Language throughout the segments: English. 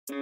Hello,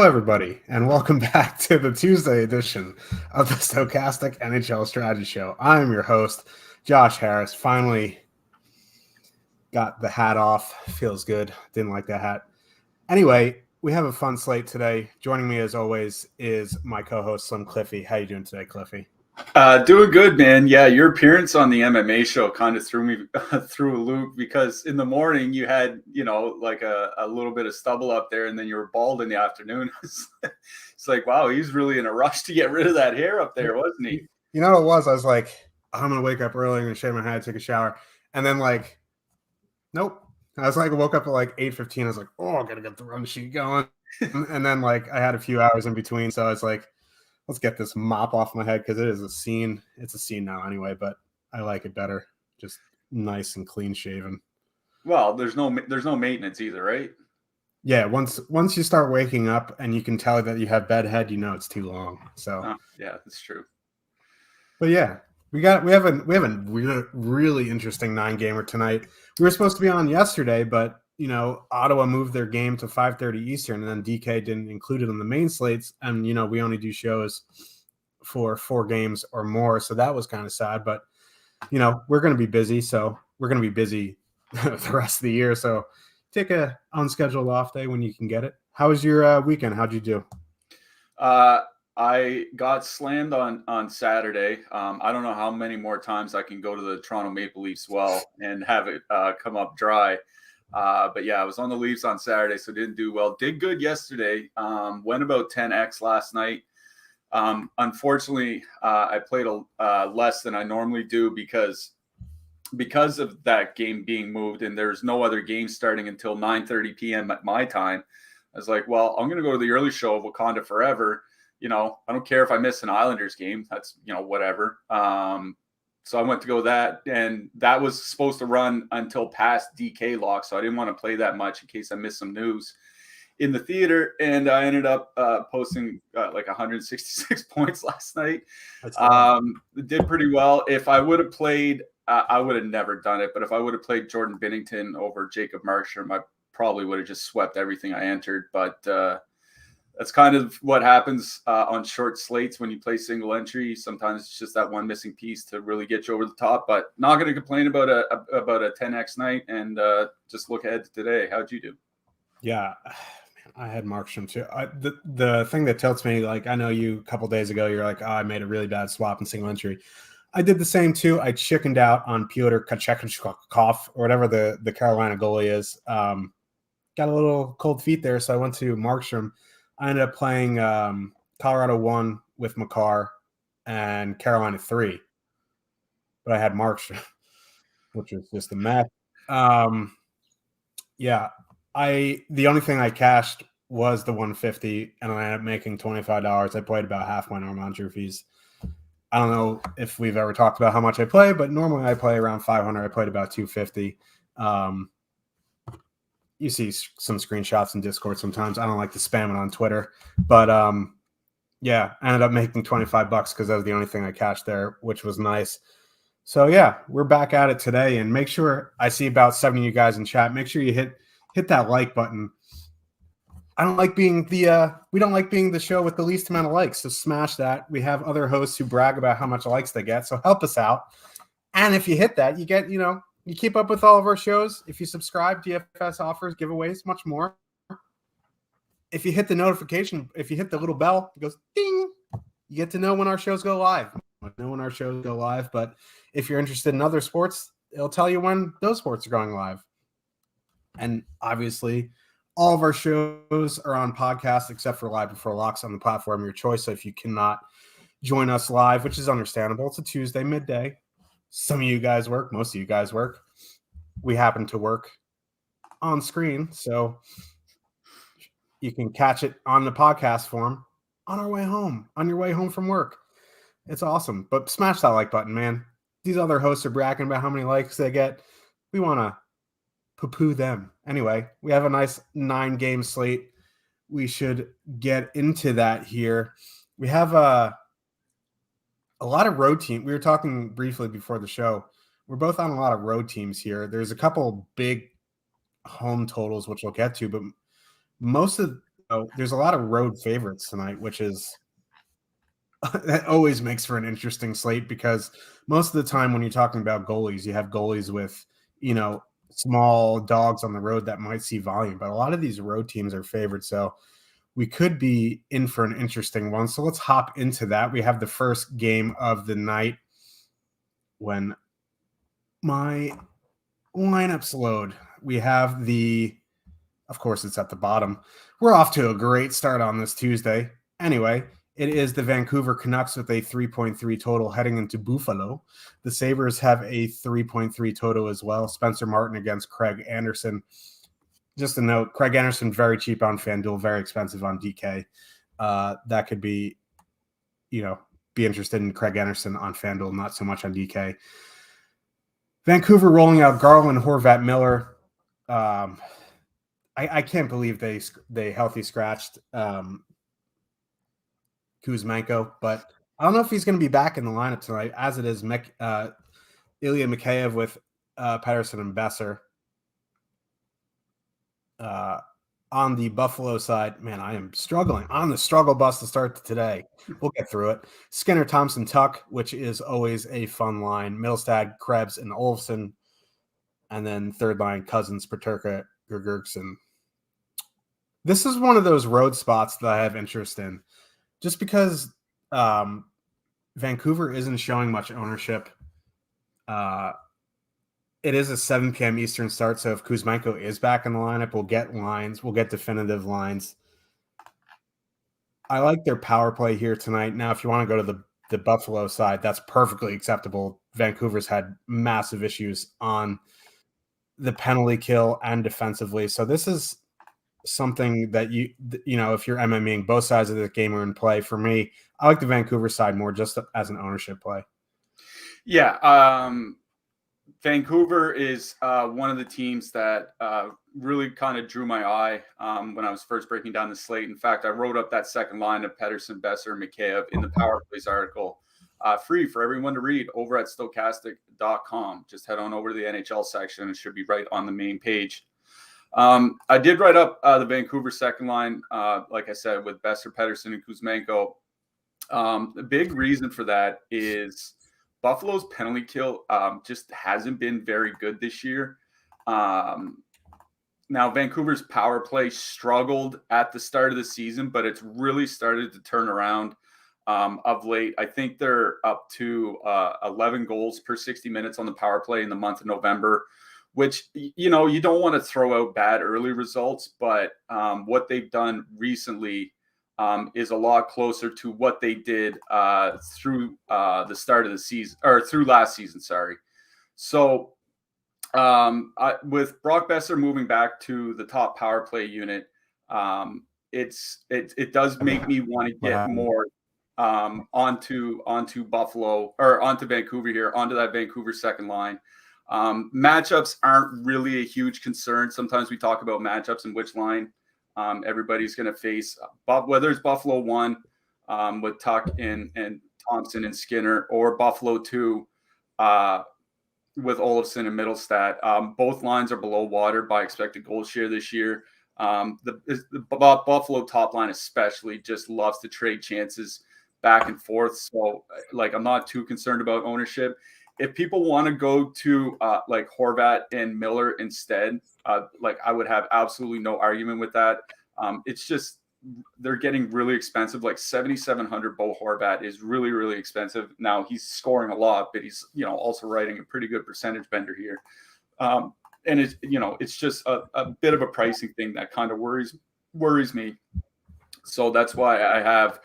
everybody, and welcome back to the Tuesday edition of the Stokastic NHL Strategy Show. I'm your host, Josh Harris. Finally got the hat off. Feels good. Didn't like that hat. Anyway, we have a fun slate today. Joining me, as always, is my co-host, Slim Cliffy. How you doing today, Cliffy? Doing good, man. Yeah, your appearance on the MMA show kind of threw me through a loop because in the morning you had, like a little bit of stubble up there, and then you were bald in the afternoon. It's like, wow, he's really in a rush to get rid of that hair up there, wasn't he? You know what it was? I was like, I'm going to wake up early, I'm going to shave my head, take a shower. And then nope. I was like, I woke up at 8:15. I was like, oh, I got to get the run sheet going. And then I had a few hours in between. So I was like, let's get this mop off my head because it is a scene. It's a scene now anyway, but I like it better. Just nice and clean shaven. Well, there's no maintenance either, right? Yeah, once you start waking up and you can tell that you have bedhead, it's too long. So yeah, that's true. But yeah, we have a really interesting 9-gamer tonight. We were supposed to be on yesterday, but Ottawa moved their game to 5:30 Eastern, and then DK didn't include it on the main slates. And, we only do shows for 4 games or more. So that was kind of sad, but, we're going to be busy. So we're going to be busy the rest of the year. So take a unscheduled off day when you can get it. How was your weekend? How'd you do? I got slammed on Saturday. I don't know how many more times I can go to the Toronto Maple Leafs well and have it come up dry. But yeah, I was on the Leafs on Saturday, so didn't do well. Did good yesterday. Went about 10x last night. Unfortunately, I played less than I normally do because of that game being moved, and there's no other game starting until 9:30 p.m. at my time. I was like, well, I'm going to go to the early show of Wakanda Forever. I don't care if I miss an Islanders game. That's, whatever. So I went to go that, and that was supposed to run until past DK lock. So I didn't want to play that much in case I missed some news in the theater. And I ended up posting 166 points last night. Did pretty well. If I would have played, I would have never done it. But if I would have played Jordan Binnington over Jacob Markstrom, I probably would have just swept everything I entered. But that's kind of what happens on short slates when you play single entry. Sometimes it's just that one missing piece to really get you over the top. But not going to complain about a 10x night, and just look ahead to today. How'd you do? Yeah, I had Markstrom too. The thing that tilts me, I know you a couple days ago, you're like, oh, I made a really bad swap in single entry. I did the same too. I chickened out on Pyotr Kochetkov, or whatever the Carolina goalie is. Got a little cold feet there, so I went to Markstrom. I ended up playing Colorado 1 with Makar and Carolina 3. But I had Markstrom, which was just a mess. Yeah, the only thing I cashed was the 150, and I ended up making $25. I played about half my normal entry fees. I don't know if we've ever talked about how much I play, but normally I play around 500. I played about 250. You see some screenshots in Discord sometimes. I don't like to spam it on Twitter, but yeah, I ended up making $25 because that was the only thing I cashed there, which was nice. So yeah, we're back at it today, and make sure I see about 70 of you guys in chat. Make sure you hit that like button. I don't like being we don't like being the show with the least amount of likes, so smash that. We have other hosts who brag about how much likes they get, so help us out. And if you hit that, you get, you keep up with all of our shows. If you subscribe, DFS offers, giveaways, much more. If you hit the notification, if you hit the little bell, it goes ding. You get to know when our shows go live. But if you're interested in other sports, it'll tell you when those sports are going live. And obviously, all of our shows are on podcast except for Live Before Locks on the platform of your choice. So if you cannot join us live, which is understandable, it's a Tuesday midday. Some of you guys work, most of you guys work. We happen to work on screen, so you can catch it on the podcast form on our way home, on your way home from work. It's awesome. But smash that like button, man. These other hosts are bragging about how many likes they get. We want to poo-poo them. Anyway, we have a nice 9-game slate. We should get into that here. We have a lot of road teams. We were talking briefly before the show. We're both on a lot of road teams here. There's a couple big home totals, which we'll get to, but there's a lot of road favorites tonight, which is that always makes for an interesting slate because most of the time when you're talking about goalies, you have goalies with, small dogs on the road that might see volume, but a lot of these road teams are favored. So we could be in for an interesting one. So let's hop into that. We have the first game of the night when my lineups load. We have of course, it's at the bottom. We're off to a great start on this Tuesday. Anyway, it is the Vancouver Canucks with a 3.3 total heading into Buffalo. The Sabres have a 3.3 total as well. Spencer Martin against Craig Anderson. Just a note, Craig Anderson, very cheap on FanDuel, very expensive on DK. That could be, be interested in Craig Anderson on FanDuel, not so much on DK. Vancouver rolling out Garland, Horvat, Miller. I can't believe they healthy scratched Kuzmenko, but I don't know if he's going to be back in the lineup tonight, as it is Ilya Mikheyev with Pettersson and Besser. On the Buffalo side, man, I am struggling on the struggle bus to start today. We'll get through it. Skinner, Thompson, Tuck, which is always a fun line. Middlestad, Krebs, and Olofsson. And then third line, Cousins, Peterka, Gergerksen. This is one of those road spots that I have interest in. Just because Vancouver isn't showing much ownership. It is a 7 p.m. Eastern start, so if Kuzmenko is back in the lineup, we'll get lines. We'll get definitive lines. I like their power play here tonight. Now, if you want to go to the Buffalo side, that's perfectly acceptable. Vancouver's had massive issues on the penalty kill and defensively. So this is something that if you're MMEing, both sides of the game are in play. For me, I like the Vancouver side more just as an ownership play. Yeah. Vancouver is one of the teams that really kind of drew my eye when I was first breaking down the slate. In fact, I wrote up that second line of Pettersson, Besser, Mikheyev in the Power Plays article, free for everyone to read over at Stokastic.com. Just head on over to the NHL section. It should be right on the main page. I did write up the Vancouver second line, like I said, with Besser, Pettersson, and Kuzmenko. The big reason for that is Buffalo's penalty kill just hasn't been very good this year. Now, Vancouver's power play struggled at the start of the season, but it's really started to turn around of late. I think they're up to 11 goals per 60 minutes on the power play in the month of November, which, you don't want to throw out bad early results, but what they've done recently is a lot closer to what they did through the start of the season, or through last season. Sorry. So with Brock Besser moving back to the top power play unit, it does make me want to get more. onto Buffalo or onto Vancouver here, onto that Vancouver second line. Matchups aren't really a huge concern. Sometimes we talk about matchups and which line everybody's going to face, whether it's Buffalo 1 with Tuck and Thompson and Skinner, or Buffalo 2 with Olofsson and Middlestat. Both lines are below water by expected goal share this year. The Buffalo top line especially just loves to trade chances back and forth. So like, I'm not too concerned about ownership. If people want to go to like Horvat and Miller instead, like I would have absolutely no argument with that. It's just they're getting really expensive. Like 7,700 Bo Horvat is really, really expensive. Now he's scoring a lot, but he's also writing a pretty good percentage bender here. And it's just a bit of a pricing thing that kind of worries me. So that's why I have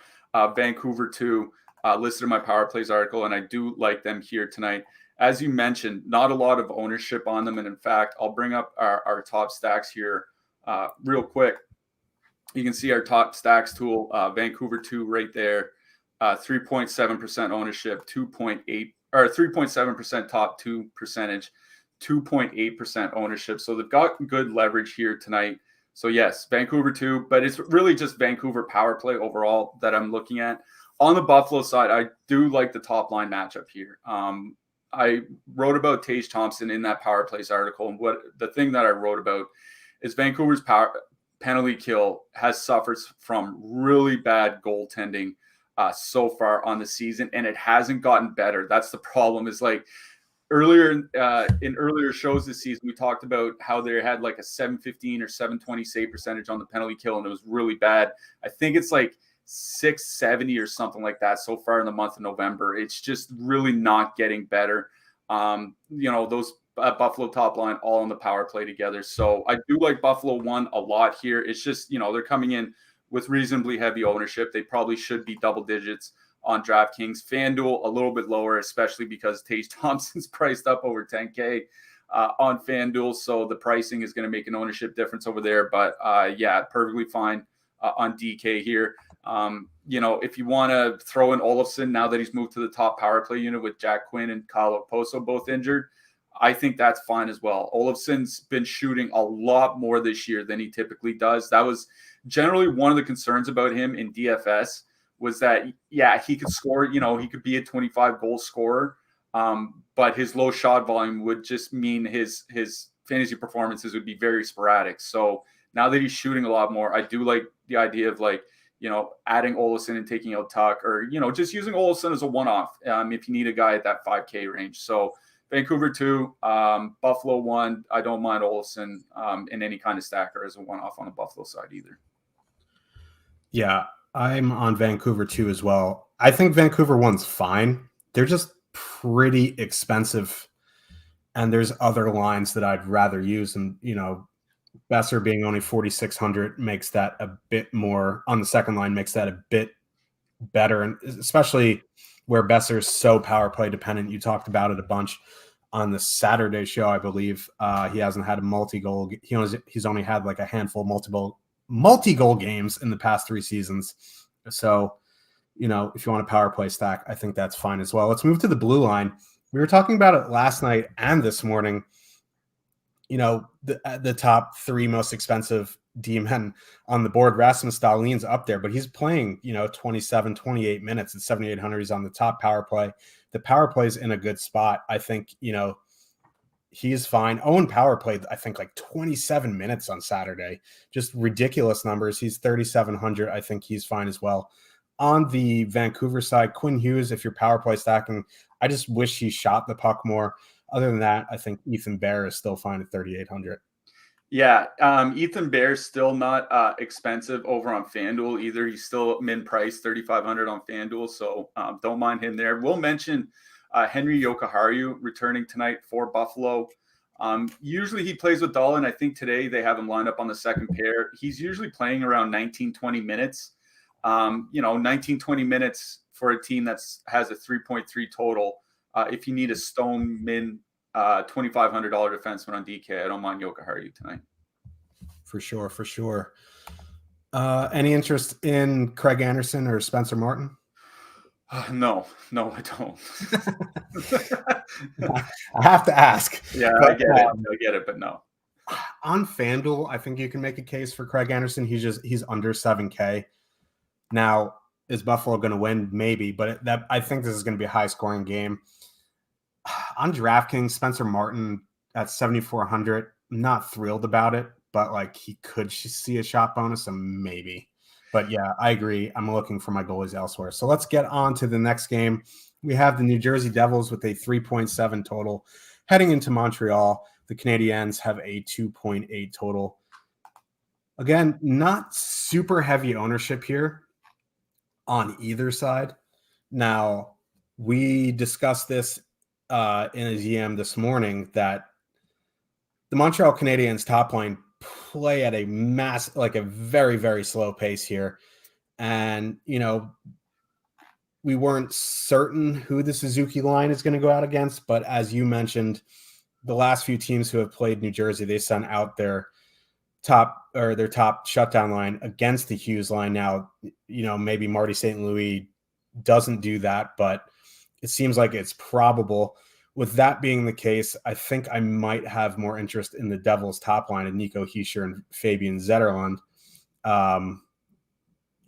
Vancouver 2 listed in my power plays article, and I do like them here tonight. As you mentioned, not a lot of ownership on them, and in fact, I'll bring up our top stacks here real quick. You can see our top stacks tool, Vancouver 2 right there, 3.7% ownership, 3.7% top 2 percentage, 2.8% ownership. So they've got good leverage here tonight. So yes, Vancouver 2, but it's really just Vancouver power play overall that I'm looking at. On the Buffalo side, I do like the top line matchup here. I wrote about Tage Thompson in that power plays article, and the thing that I wrote about is Vancouver's penalty kill has suffered from really bad goaltending so far on the season, and it hasn't gotten better. That's the problem. Is like earlier in earlier shows this season, we talked about how they had like a 715 or 720 save percentage on the penalty kill, and it was really bad. I think it's like 670 or something like that so far in the month of November. It's just really not getting better. Those Buffalo top line all on the power play together. So I do like Buffalo 1 a lot here. It's just, they're coming in with reasonably heavy ownership. They probably should be double digits on DraftKings. FanDuel a little bit lower, especially because Tage Thompson's priced up over 10K on FanDuel. So the pricing is going to make an ownership difference over there. But yeah, perfectly fine on DK here. If you want to throw in Olofsson now that he's moved to the top power play unit with Jack Quinn and Kyle Okposo both injured, I think that's fine as well. Olofsson's been shooting a lot more this year than he typically does. That was generally one of the concerns about him in DFS, was that, yeah, he could score, he could be a 25 goal scorer, but his low shot volume would just mean his fantasy performances would be very sporadic. So now that he's shooting a lot more, I do like the idea of adding Olofsson and taking out Tuck, or, just using Olofsson as a one-off if you need a guy at that 5K range. So Vancouver 2, Buffalo 1. I don't mind Olofsson in any kind of stacker as a one-off on the Buffalo side either. Yeah, I'm on Vancouver 2 as well. I think Vancouver 1's fine. They're just pretty expensive, and there's other lines that I'd rather use. And, Besser being only 4,600 makes that a bit more on the second line, makes that a bit better. And especially where Besser's so power play dependent. You talked about it a bunch on the Saturday show, I believe. He hasn't had a multi-goal. He's only had like a handful of multi-goal games in the past 3 seasons. So, if you want a power play stack, I think that's fine as well. Let's move to the blue line. We were talking about it last night and this morning. The top 3 most expensive D-men on the board. Rasmus Dahlin's up there, but he's playing, 27, 28 minutes at 7,800. He's on the top power play. The power play is in a good spot. I think, he's fine. Owen Power played, I think, like 27 minutes on Saturday. Just ridiculous numbers. He's 3,700. I think he's fine as well. On the Vancouver side, Quinn Hughes, if you're power play stacking, I just wish he shot the puck more. Other than that, I think Ethan Bear is still fine at 3,800. Yeah, Ethan Bear's still not expensive over on FanDuel either. He's still min-price, 3,500 on FanDuel, so don't mind him there. We'll mention Henry Jokiharju returning tonight for Buffalo. Usually he plays with Dahlin. I think today they have him lined up on the second pair. He's usually playing around 19, 20 minutes. 19, 20 minutes for a team that has a 3.3 total. If you need a stone min $2,500 defenseman on DK, I don't mind Jokiharju tonight. For sure. Any interest in Craig Anderson or Spencer Martin? No, I don't. I have to ask. Yeah, But, I get it, but no. On FanDuel, I think you can make a case for Craig Anderson. He's under 7K. Now, is Buffalo going to win? Maybe, but I think this is going to be a high scoring game. On DraftKings, Spencer Martin at 7,400. Not thrilled about it, but like he could see a shot bonus, and maybe. But yeah, I agree. I'm looking for my goalies elsewhere. So let's get on to the next game. We have the New Jersey Devils with a 3.7 total heading into Montreal. The Canadiens have a 2.8 total. Again, not super heavy ownership here on either side. Now, we discussed this in a GM this morning that the Montreal Canadiens top line play at a very, very slow pace here. And, we weren't certain who the Suzuki line is going to go out against. But as you mentioned, the last few teams who have played New Jersey, they sent out their top shutdown line against the Hughes line. Now, maybe Marty St. Louis doesn't do that, but it seems like it's probable. With that being the case, I think I might have more interest in the Devils top line of Nico Hischier and Fabian Zetterlund.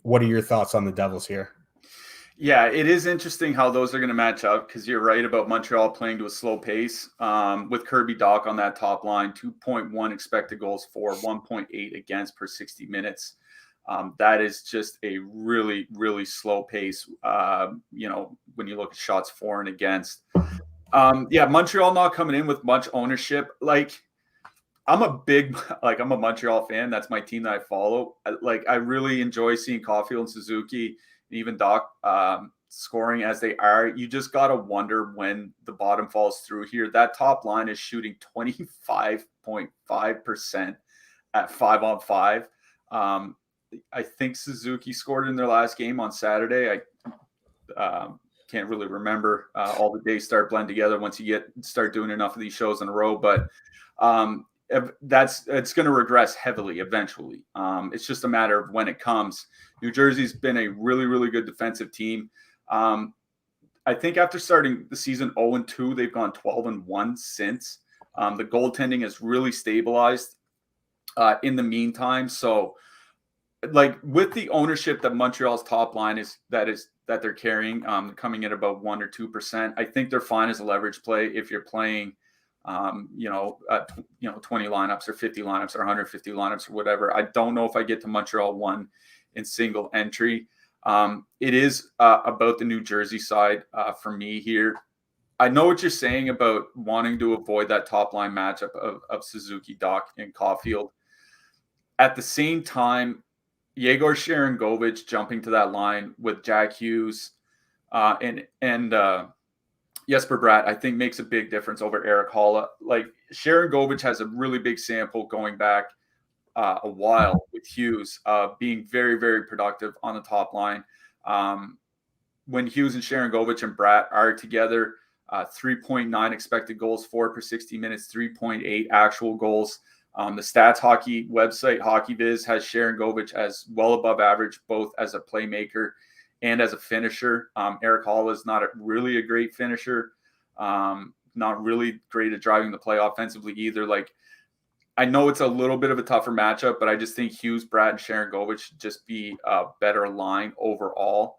What are your thoughts on the Devils here? Yeah, it is interesting how those are going to match up because you're right about Montreal playing to a slow pace with Kirby Dach on that top line, 2.1 expected goals for, 1.8 against per 60 minutes. That is just a really, really slow pace, when you look at shots for and against. Montreal not coming in with much ownership. I'm a Montreal fan. That's my team that I follow. I really enjoy seeing Caulfield and Suzuki, and even Dach scoring as they are. You just got to wonder when the bottom falls through here. That top line is shooting 25.5% at 5-on-5. I think Suzuki scored in their last game on Saturday. I can't really remember. All the days start blend together once you start doing enough of these shows in a row. But it's going to regress heavily eventually. It's just a matter of when it comes. New Jersey's been a really, really good defensive team. I think after starting the season 0-2, they've gone 12-1 since. The goaltending has really stabilized in the meantime. So, with the ownership that Montreal's top line that they're carrying, coming in about 1 or 2%, I think they're fine as a leverage play if you're playing 20 lineups or 50 lineups or 150 lineups or whatever. I don't know if I get to Montreal 1 in single entry. It is about the New Jersey side for me here. I know what you're saying about wanting to avoid that top line matchup of Suzuki, Dach, and Caulfield. At the same time, Yegor Sharangovich jumping to that line with Jack Hughes and Jesper Bratt, I think makes a big difference over Erik Haula. Sharangovich has a really big sample going back a while with Hughes being very, very productive on the top line. When Hughes and Sharangovich and Bratt are together, 3.9 expected goals for per 60 minutes, 3.8 actual goals. The Stats Hockey website, HockeyViz, has Sharangovich as well above average, both as a playmaker and as a finisher. Erik Haula is not really a great finisher, not really great at driving the play offensively either. I know it's a little bit of a tougher matchup, but I just think Hughes, Bratt, and Sharangovich should just be a better line overall.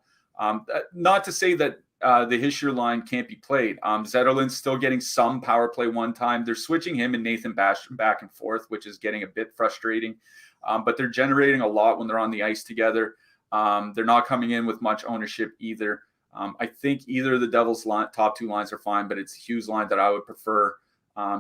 Not to say that the Hischier line can't be played. Zetterlund's still getting some power play one time. They're switching him and Nathan Bastian back and forth, which is getting a bit frustrating. But they're generating a lot when they're on the ice together. They're not coming in with much ownership either. I think either of the Devils' top two lines are fine, but it's the Hughes line that I would prefer,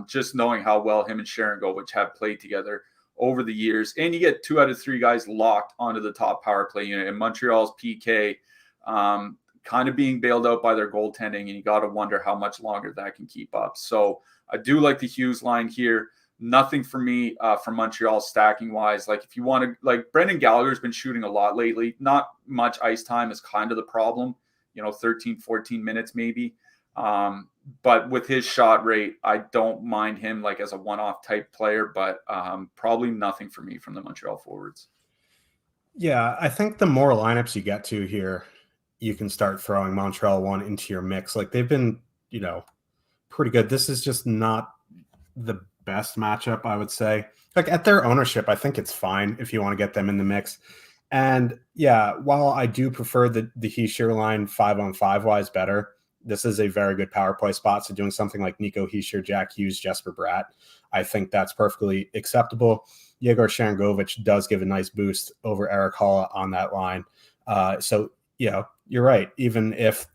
just knowing how well him and Sharangovich have played together over the years. And you get 2 out of 3 guys locked onto the top power play unit. And Montreal's PK kind of being bailed out by their goaltending, and you got to wonder how much longer that can keep up. So I do like the Hughes line here. Nothing for me from Montreal stacking wise. If you want to, Brendan Gallagher's been shooting a lot lately. Not much ice time is kind of the problem, 13, 14 minutes maybe. But with his shot rate, I don't mind him as a one-off type player, but probably nothing for me from the Montreal forwards. Yeah, I think the more lineups you get to here, you can start throwing Montreal 1 into your mix. Like they've been, pretty good. This is just not the best matchup, I would say. Like at their ownership, I think it's fine if you want to get them in the mix. And yeah, while I do prefer the Hischier line 5-on-5 wise better, this is a very good power play spot. So doing something like Nico Hischier, Jack Hughes, Jesper Bratt, I think that's perfectly acceptable. Yegor Sharangovich does give a nice boost over Eric Halla on that line. So you're right. Even if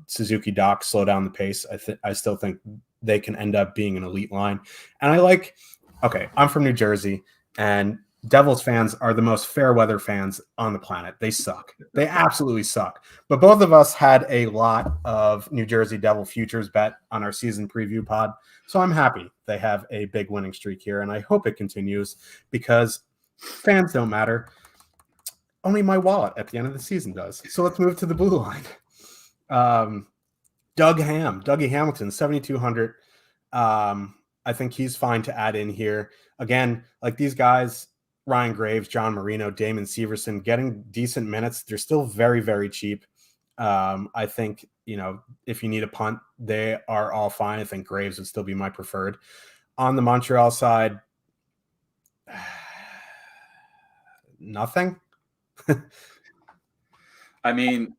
Suzuki Doc slow down the pace, I still think they can end up being an elite line. And I'm from New Jersey, and Devils fans are the most fair weather fans on the planet. They suck. They absolutely suck. But both of us had a lot of New Jersey Devil futures bet on our season preview pod. So I'm happy they have a big winning streak here, and I hope it continues because fans don't matter. Only my wallet at the end of the season does. So let's move to the blue line. Dougie Hamilton, 7,200. I think he's fine to add in here. Again, like these guys, Ryan Graves, John Marino, Damon Severson, getting decent minutes. They're still very, very cheap. I think, if you need a punt, they are all fine. I think Graves would still be my preferred. On the Montreal side, nothing. I mean,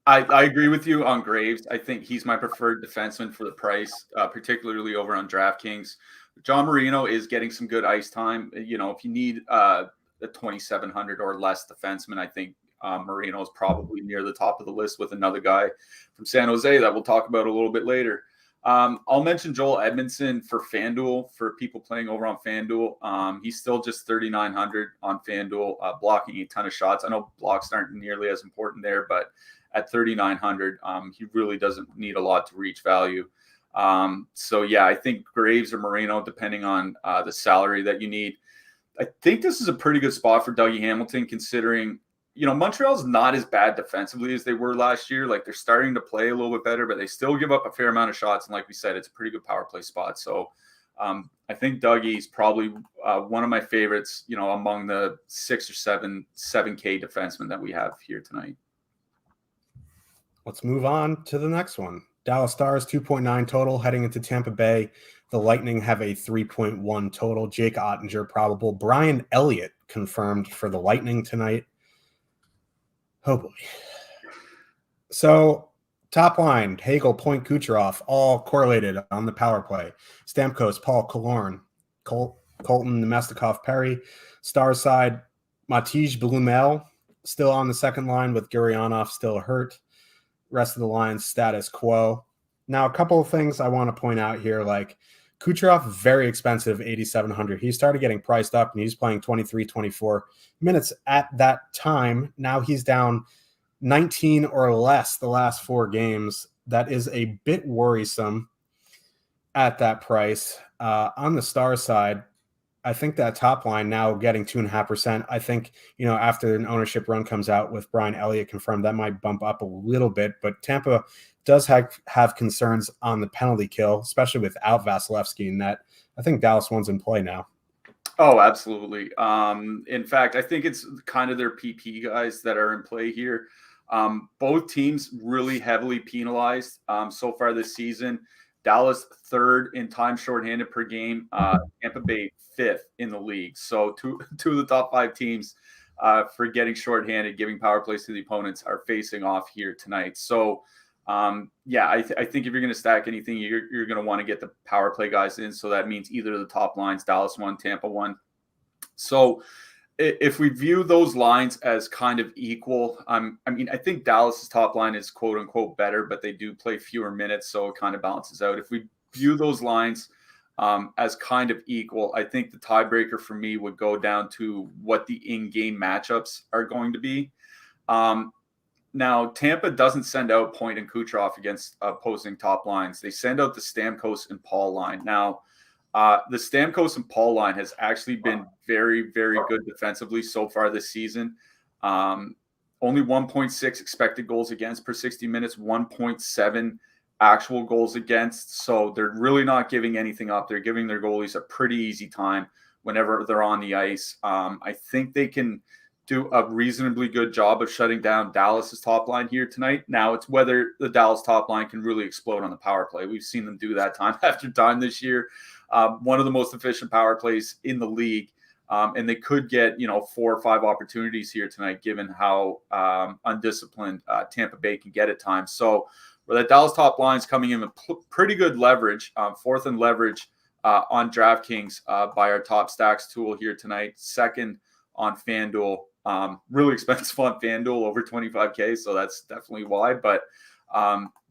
I agree with you on Graves. I think he's my preferred defenseman for the price, particularly over on DraftKings. John Marino is getting some good ice time. If you need a 2,700 or less defenseman, I think Marino is probably near the top of the list with another guy from San Jose that we'll talk about a little bit later. I'll mention Joel Edmondson for FanDuel, for people playing over on FanDuel. He's still just 3,900 on FanDuel, blocking a ton of shots. I know blocks aren't nearly as important there, but at 3,900, he really doesn't need a lot to reach value. I think Graves or Marino, depending on the salary that you need. I think this is a pretty good spot for Dougie Hamilton, considering Montreal's not as bad defensively as they were last year. Like they're starting to play a little bit better, but they still give up a fair amount of shots. And like we said, it's a pretty good power play spot. So I think Dougie's probably one of my favorites, among the 6 or 7K defensemen that we have here tonight. Let's move on to the next one. Dallas Stars 2.9 total heading into Tampa Bay. The Lightning have a 3.1 total. Jake Ottinger probable. Brian Elliott confirmed for the Lightning tonight. Oh boy. So top line, Hagel, Point, Kucherov, all correlated on the power play. Stamkos, Paul, Killorn, Colton, Nemestikov, Perry. Star side, Matij Blumel still on the second line with Gurionov still hurt. Rest of the line, status quo. Now, a couple of things I want to point out here, like Kucherov, very expensive, 8,700. He started getting priced up, and he's playing 23, 24 minutes at that time. Now he's down 19 or less the last 4 games. That is a bit worrisome at that price. On the Star side, I think that top line now getting 2.5%. I think, after an ownership run comes out with Brian Elliott confirmed, that might bump up a little bit. But Tampa does have concerns on the penalty kill, especially without Vasilevsky, and that I think Dallas one's in play now. Oh, absolutely. In fact, I think it's kind of their PP guys that are in play here. Both teams really heavily penalized so far this season. Dallas 3rd in time shorthanded per game. Tampa Bay 5th in the league. So two of the top 5 teams for getting shorthanded, giving power plays to the opponents, are facing off here tonight. So I think if you're going to stack anything, you're going to want to get the power play guys in. So that means either of the top lines, Dallas 1, Tampa 1. So if we view those lines as kind of equal, I think Dallas's top line is quote unquote better, but they do play fewer minutes, so it kind of balances out. If we view those lines as kind of equal, I think the tiebreaker for me would go down to what the in-game matchups are going to be. Now, Tampa doesn't send out Point and Kucherov against opposing top lines. They send out the Stamkos and Paul line. Now, the Stamkos and Paul line has actually been very, very good defensively so far this season. Only 1.6 expected goals against per 60 minutes, 1.7 actual goals against. So they're really not giving anything up. They're giving their goalies a pretty easy time whenever they're on the ice. I think they can do a reasonably good job of shutting down Dallas's top line here tonight. Now it's whether the Dallas top line can really explode on the power play. We've seen them do that time after time this year. One of the most efficient power plays in the league. And they could get, 4 or 5 opportunities here tonight, given how undisciplined Tampa Bay can get at times. So where that Dallas top line is coming in with pretty good leverage, 4th in leverage on DraftKings by our top stacks tool here tonight. 2nd on FanDuel. Really expensive on FanDuel, over 25K. So that's definitely why. But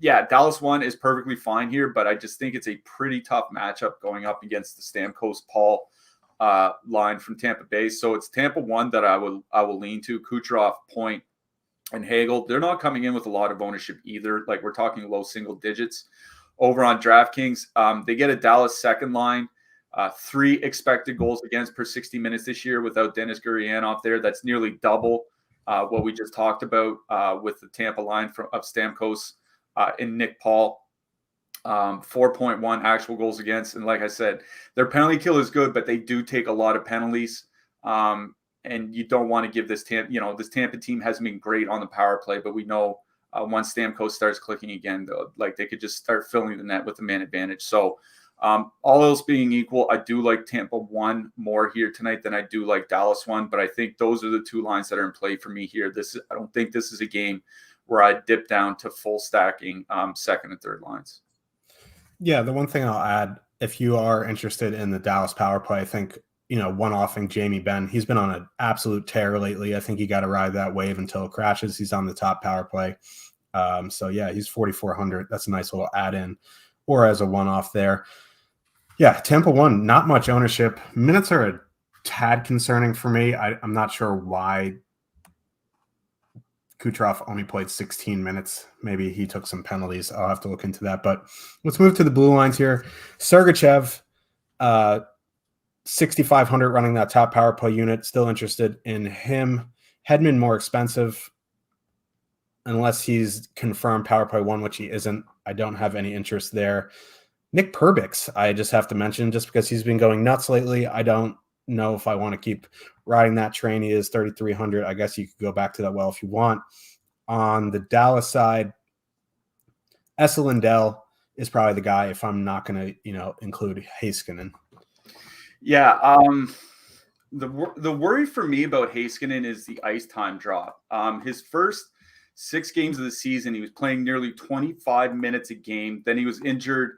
Dallas 1 is perfectly fine here. But I just think it's a pretty tough matchup going up against the Stamkos Paul line from Tampa Bay. So it's Tampa 1 that I will lean to. Kucherov, Point, and Hagel. They're not coming in with a lot of ownership either. Like, we're talking low single digits. Over on DraftKings, they get a Dallas second line, 3 expected goals against per 60 minutes this year without Denis Gurianov there. That's nearly double what we just talked about with the Tampa line of Stamkos and Nick Paul. 4.1 actual goals against. And like I said, their penalty kill is good, but they do take a lot of penalties. And you don't want to give this this Tampa team hasn't been great on the power play, but we know once Stamkos starts clicking again, they could just start filling the net with the man advantage. So all else being equal, I do like Tampa 1 more here tonight than I do like Dallas 1, but I think those are the 2 lines that are in play for me here. I don't think this is a game where I dip down to full stacking 2nd and 3rd lines. Yeah, the one thing I'll add, if you are interested in the Dallas power play, I think, one-offing Jamie Benn. He's been on an absolute tear lately. I think you got to ride that wave until it crashes. He's on the top power play. He's 4,400. That's a nice little add-in or as a one-off there. Yeah, Tampa 1, not much ownership. Minutes are a tad concerning for me. I'm not sure why Kucherov only played 16 minutes. Maybe he took some penalties. I'll have to look into that. But let's move to the blue lines here. Sergachev, 6,500 running that top power play unit. Still interested in him. Hedman more expensive unless he's confirmed power play 1, which he isn't. I don't have any interest there. Nick Perbix, I just have to mention, just because he's been going nuts lately. I don't know if I want to keep riding that train. He is 3,300. I guess you could go back to that well if you want. On the Dallas side, Esa Lindell is probably the guy if I'm not going to, include Heiskanen. Yeah. The worry for me about Heiskanen is the ice time drop. His first 6 games of the season, he was playing nearly 25 minutes a game. Then he was injured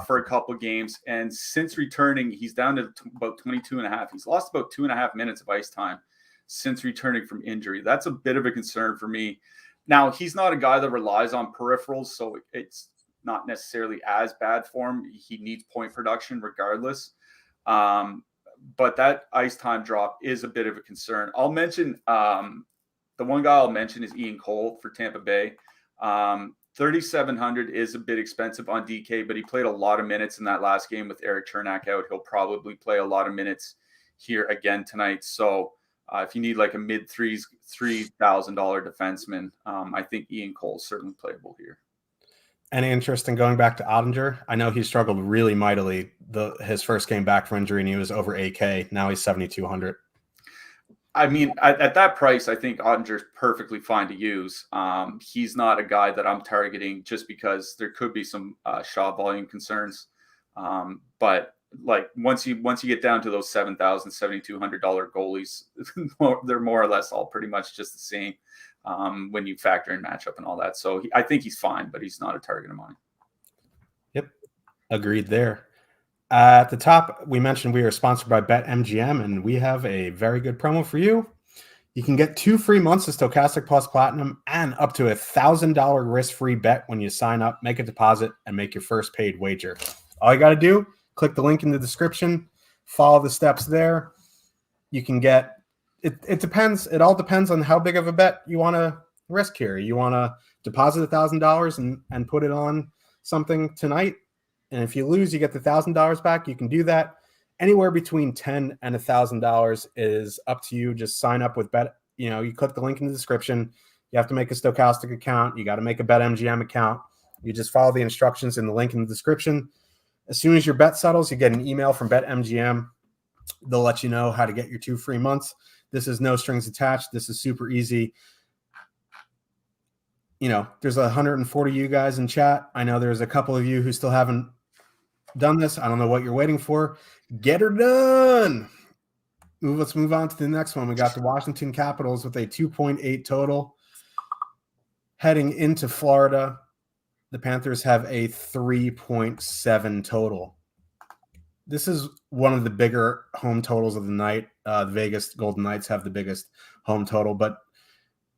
for a couple games. And since returning, he's down to about 22 and a half. He's lost about 2.5 minutes of ice time since returning from injury. That's a bit of a concern for me. Now, he's not a guy that relies on peripherals, so it's not necessarily as bad for him. He needs point production regardless. But that ice time drop is a bit of a concern. I'll mention the one guy I'll mention is Ian Cole for Tampa Bay. 3,700 is a bit expensive on DK, but he played a lot of minutes in that last game with Eric Chernak out. He'll probably play a lot of minutes here again tonight. So if you need like a mid $3,000 defenseman, I think Ian Cole is certainly playable here. Any interest in going back to Ottinger? I know he struggled really mightily his first game back from injury, and he was over 8K. Now he's 7,200. I mean, at that price, I think Ottinger's perfectly fine to use. He's not a guy that I'm targeting just because there could be some shot volume concerns. But like once you get down to those $7,000, $7,200 goalies, they're more or less all pretty much just the same when you factor in matchup and all that. So I think he's fine, but he's not a target of mine. Yep, agreed there. At the top, we mentioned we are sponsored by BetMGM, and we have a very good promo for you. You can get 2 free months of Stokastic Plus Platinum and up to $1,000 risk-free bet when you sign up, make a deposit, and make your first paid wager. All you got to do, click the link in the description, follow the steps there. You can get it depends. It all depends on how big of a bet you want to risk here. You want to deposit $1,000 and put it on something tonight. And if you lose, you get the $1,000 back. You can do that. Anywhere between $10 and $1,000 is up to you. Just sign up with Bet. You click the link in the description. You have to make a Stokastic account. You got to make a BetMGM account. You just follow the instructions in the link in the description. As soon as your bet settles, you get an email from BetMGM. They'll let you know how to get your 2 free months. This is no strings attached. This is super easy. There's 140 you guys in chat. I know there's a couple of you who still haven't done this. I don't know what you're waiting for. Get her done. Let's move on to the next one. We got the Washington Capitals with a 2.8 total. Heading into Florida, the Panthers have a 3.7 total. This is one of the bigger home totals of the night. The Vegas Golden Knights have the biggest home total, but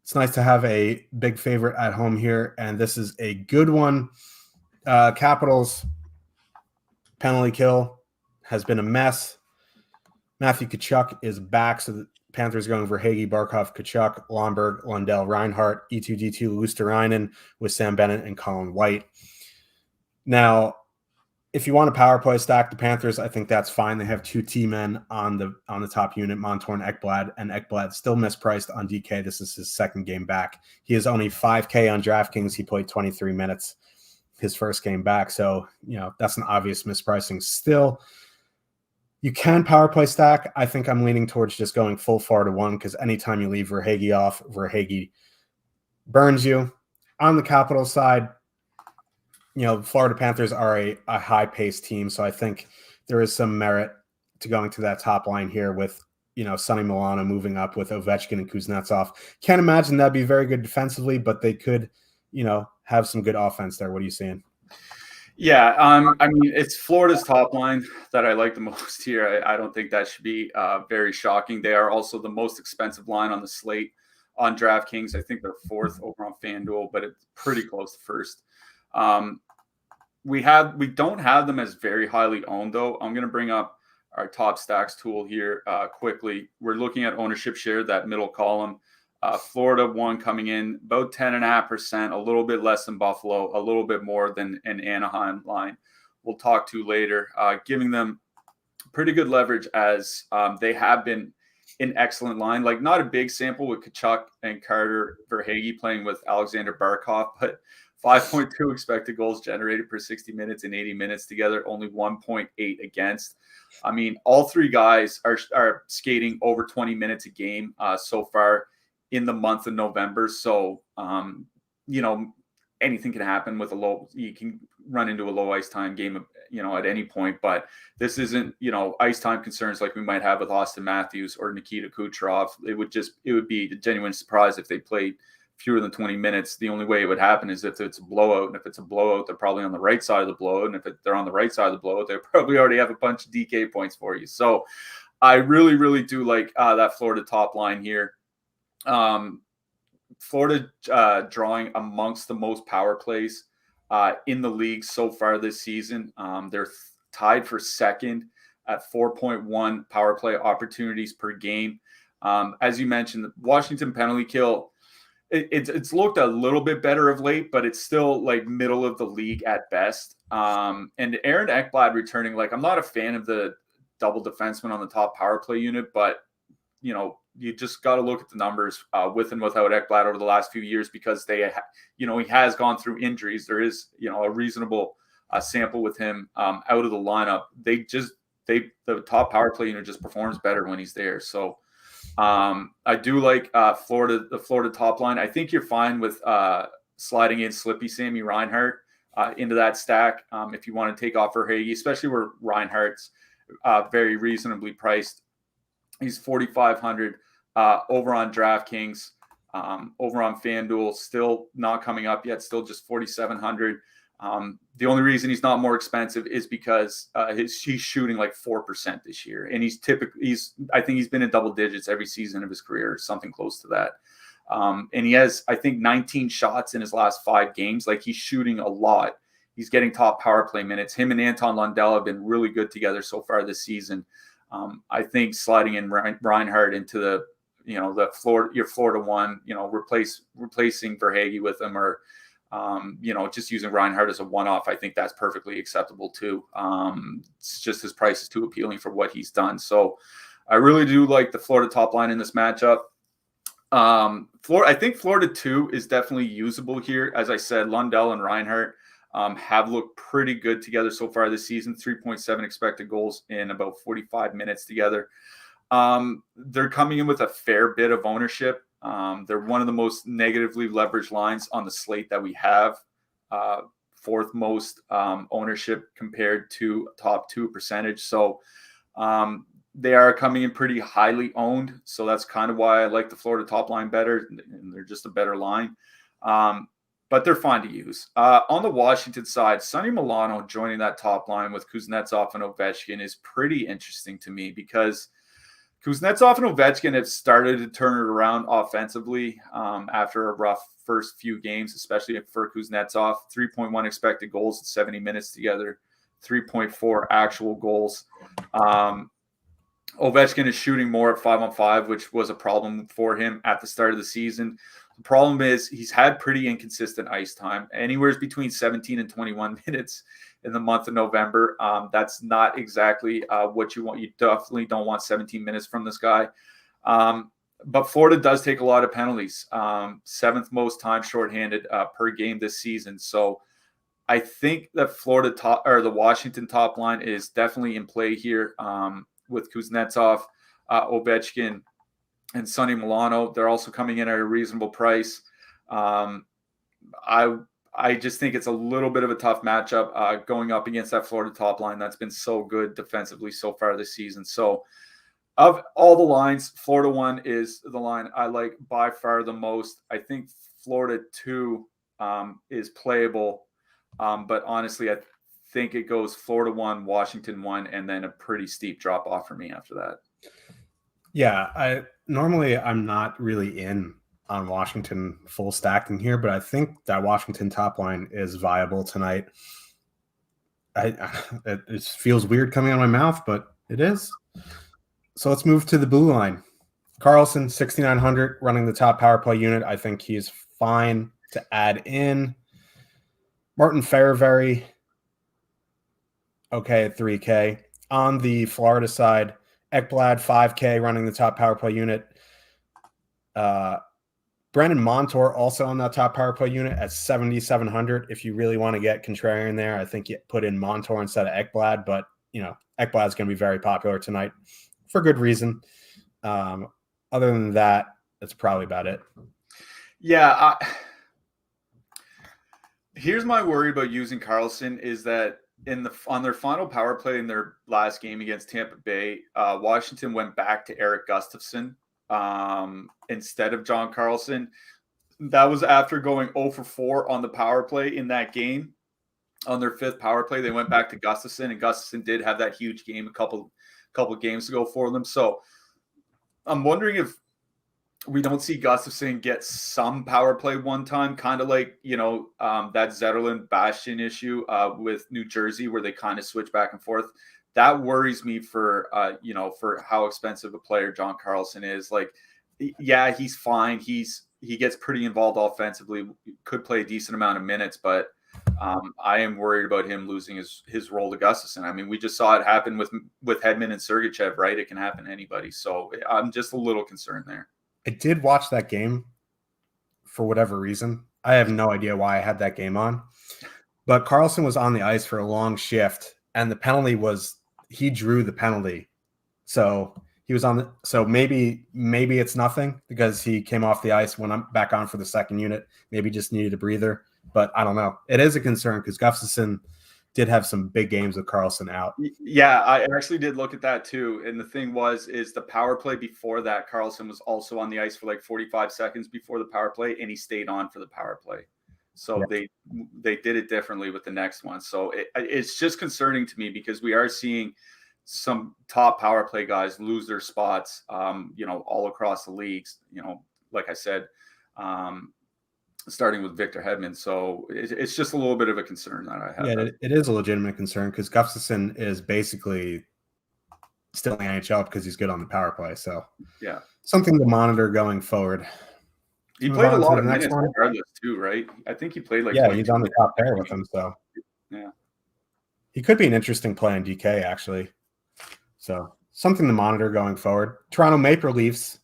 it's nice to have a big favorite at home here, and this is a good one. Capitals penalty kill has been a mess. Matthew Tkachuk is back, so the Panthers going for Hagee, Barkov, Tkachuk, Lomberg, Lundell, Reinhart, E2D2, Luosterainen with Sam Bennett and Colin White. Now, if you want a power play stack the Panthers, I think that's fine. They have 2 T-men on the top unit, Montour and Ekblad, still mispriced on DK. This is his second game back. He is only 5K on DraftKings. He played 23 minutes his first game back, so that's an obvious mispricing still. You can power play stack. I think I'm leaning towards just going full 4-1 because anytime you leave Verhaeghe off, Verhaeghe burns you. On the Capitals side, Florida Panthers are a high-paced team, so I think there is some merit to going to that top line here with, Sonny Milano moving up with Ovechkin and Kuznetsov. Can't imagine that'd be very good defensively, but they could, have some good offense there. What are you seeing? Yeah, I mean, it's Florida's top line that I like the most here. I don't think that should be very shocking. They are also the most expensive line on the slate on DraftKings. I think they're 4th over on FanDuel, but it's pretty close to 1st. We don't have them as very highly owned, though. I'm going to bring up our top stacks tool here quickly. We're looking at ownership share, that middle column. Florida one coming in about 10.5%, a little bit less than Buffalo, a little bit more than an Anaheim line. We'll talk to later, giving them pretty good leverage as they have been an excellent line. Like not a big sample with Tkachuk and Carter Verhaeghe playing with Alexander Barkov, but 5.2 expected goals generated per 60 minutes in 80 minutes together, only 1.8 against. I mean, all 3 guys are skating over 20 minutes a game so far in the month of November. So, anything can happen with you can run into a low ice time game, at any point, but this isn't, ice time concerns like we might have with Austin Matthews or Nikita Kucherov. It would be a genuine surprise if they played fewer than 20 minutes. The only way it would happen is if it's a blowout. And if it's a blowout, they're probably on the right side of the blowout. And if they're on the right side of the blowout, they probably already have a bunch of DK points for you. So I really, really do like that Florida top line here. Florida drawing amongst the most power plays in the league so far this season. They're tied for 2nd at 4.1 power play opportunities per game. As you mentioned, the Washington penalty kill, it's looked a little bit better of late, but it's still like middle of the league at best. And Aaron Ekblad returning, like I'm not a fan of the double defenseman on the top power play unit, but you just got to look at the numbers with and without Ekblad over the last few years because he has gone through injuries. There is, a reasonable sample with him out of the lineup. The top power play unit just performs better when he's there. So I do like the Florida top line. I think you're fine with sliding in Slippy Sammy Reinhart into that stack if you want to take off Verhaeghe, especially where Reinhart's very reasonably priced. He's 4,500 over on DraftKings, over on FanDuel, still not coming up yet, still just 4,700. The only reason he's not more expensive is because he's shooting like 4% this year, and I think he's been in double digits every season of his career, something close to that. And he has, I think, 19 shots in his last 5 games. Like he's shooting a lot. He's getting top power play minutes. Him and Anton Lundell have been really good together so far this season. I think sliding in Reinhart into the Florida one, replacing Verhaeghe with him, or just using Reinhart as a one-off, I think that's perfectly acceptable too. It's just his price is too appealing for what he's done. So I really do like the Florida top line in this matchup. I think Florida 2 is definitely usable here. As I said, Lundell and Reinhart have looked pretty good together so far this season. 3.7 expected goals in about 45 minutes together. They're coming in with a fair bit of ownership. They're one of the most negatively leveraged lines on the slate that we have. Fourth most ownership compared to top 2 percentage. So they are coming in pretty highly owned. So that's kind of why I like the Florida top line better. And they're just a better line. But they're fine to use. On the Washington side, Sonny Milano joining that top line with Kuznetsov and Ovechkin is pretty interesting to me because Kuznetsov and Ovechkin have started to turn it around offensively after a rough first few games, especially for Kuznetsov. 3.1 expected goals in 70 minutes together, 3.4 actual goals. Ovechkin is shooting more at 5-on-5, which was a problem for him at the start of the season. The problem is he's had pretty inconsistent ice time, anywhere between 17 and 21 minutes in the month of November. That's not exactly what you want. You definitely don't want 17 minutes from this guy. But Florida does take a lot of penalties, 7th most time shorthanded per game this season. So I think that the Washington top line is definitely in play here with Kuznetsov, Ovechkin, and Sonny Milano. They're also coming in at a reasonable price. I just think it's a little bit of a tough matchup going up against that Florida top line that's been so good defensively so far this season. So of all the lines, Florida 1 is the line I like by far the most. I think Florida 2 is playable. But honestly, I think it goes Florida 1, Washington 1, and then a pretty steep drop off for me after that. Yeah, I'm not really in on Washington full stacking here, but I think that Washington top line is viable tonight. It feels weird coming out of my mouth, but it is. So let's move to the blue line. Carlson, 6,900, running the top power play unit. I think he's fine to add in. Martin Fairvery, okay at 3K. On the Florida side, Ekblad, 5K, running the top power play unit. Brandon Montour also on that top power play unit at 7,700. If you really want to get contrarian there, I think you put in Montour instead of Ekblad, but Ekblad's going to be very popular tonight for good reason. Other than that, that's probably about it. Yeah. Here's my worry about using Carlson is that on their final power play in their last game against Tampa Bay, Washington went back to Eric Gustafson instead of John Carlson. That was after going 0 for 4 on the power play in that game. On their 5th power play, they went back to Gustafson, and Gustafson did have that huge game a couple games ago for them. So I'm wondering if we don't see Gustafson get some power play one time, kind of like, that Zetterlund Bastion issue with New Jersey where they kind of switch back and forth. That worries me for how expensive a player John Carlson is. Like, yeah, he's fine. He gets pretty involved offensively, could play a decent amount of minutes, but I am worried about him losing his role to Gustafson. I mean, we just saw it happen with Hedman and Sergachev, right? It can happen to anybody. So I'm just a little concerned there. I did watch that game for whatever reason. I have no idea why I had that game on. But Carlson was on the ice for a long shift, and the penalty was he drew the penalty. So he was on so maybe it's nothing because he came off the ice when I'm back on for the second unit. Maybe just needed a breather. But I don't know. It is a concern because Gustafson did have some big games with Carlson out. Yeah, I actually did look at that too. And the thing is the power play before that, Carlson was also on the ice for like 45 seconds before the power play, and he stayed on for the power play. So they did it differently with the next one. So it's just concerning to me because we are seeing some top power play guys lose their spots, all across the leagues, like I said, starting with Victor Hedman. So it's just a little bit of a concern that I have. Yeah, it is a legitimate concern because Gustafson is basically still in the NHL because he's good on the power play. So yeah, something to monitor going forward. He played a lot of minutes regardless too, right? I think he played he's on the top pair with him. So yeah, he could be an interesting play in DK actually. So something to monitor going forward. Toronto Maple Leafs.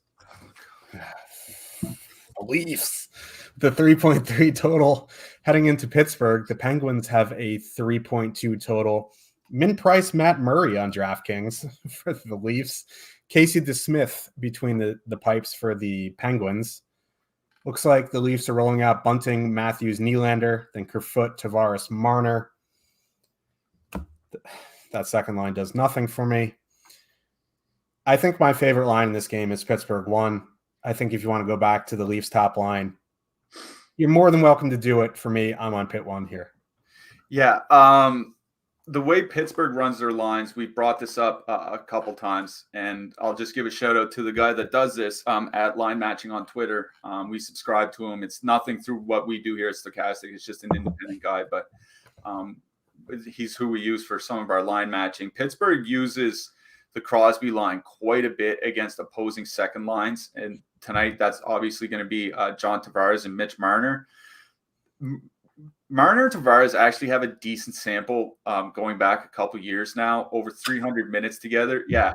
The 3.3 total heading into Pittsburgh. The Penguins have a 3.2 total. Min price Matt Murray on DraftKings for the Leafs. Casey DeSmith between the pipes for the Penguins. Looks like the Leafs are rolling out Bunting, Matthews, Nylander, then Kerfoot, Tavares, Marner. That second line does nothing for me. I think my favorite line in this game is Pittsburgh 1. I think if you want to go back to the Leafs top line, you're more than welcome to do it. For me, I'm on Pitt 1 here. Yeah. The way Pittsburgh runs their lines, we brought this up a couple times, and I'll just give a shout out to the guy that does this at Line Matching on Twitter. We subscribe to him. It's nothing through what we do here at Stokastic. It's just an independent guy, but he's who we use for some of our line matching. Pittsburgh uses the Crosby line quite a bit against opposing second lines, and tonight that's obviously going to be John Tavares and Mitch Marner. Marner and Tavares actually have a decent sample going back a couple years now, over 300 minutes together. Yeah.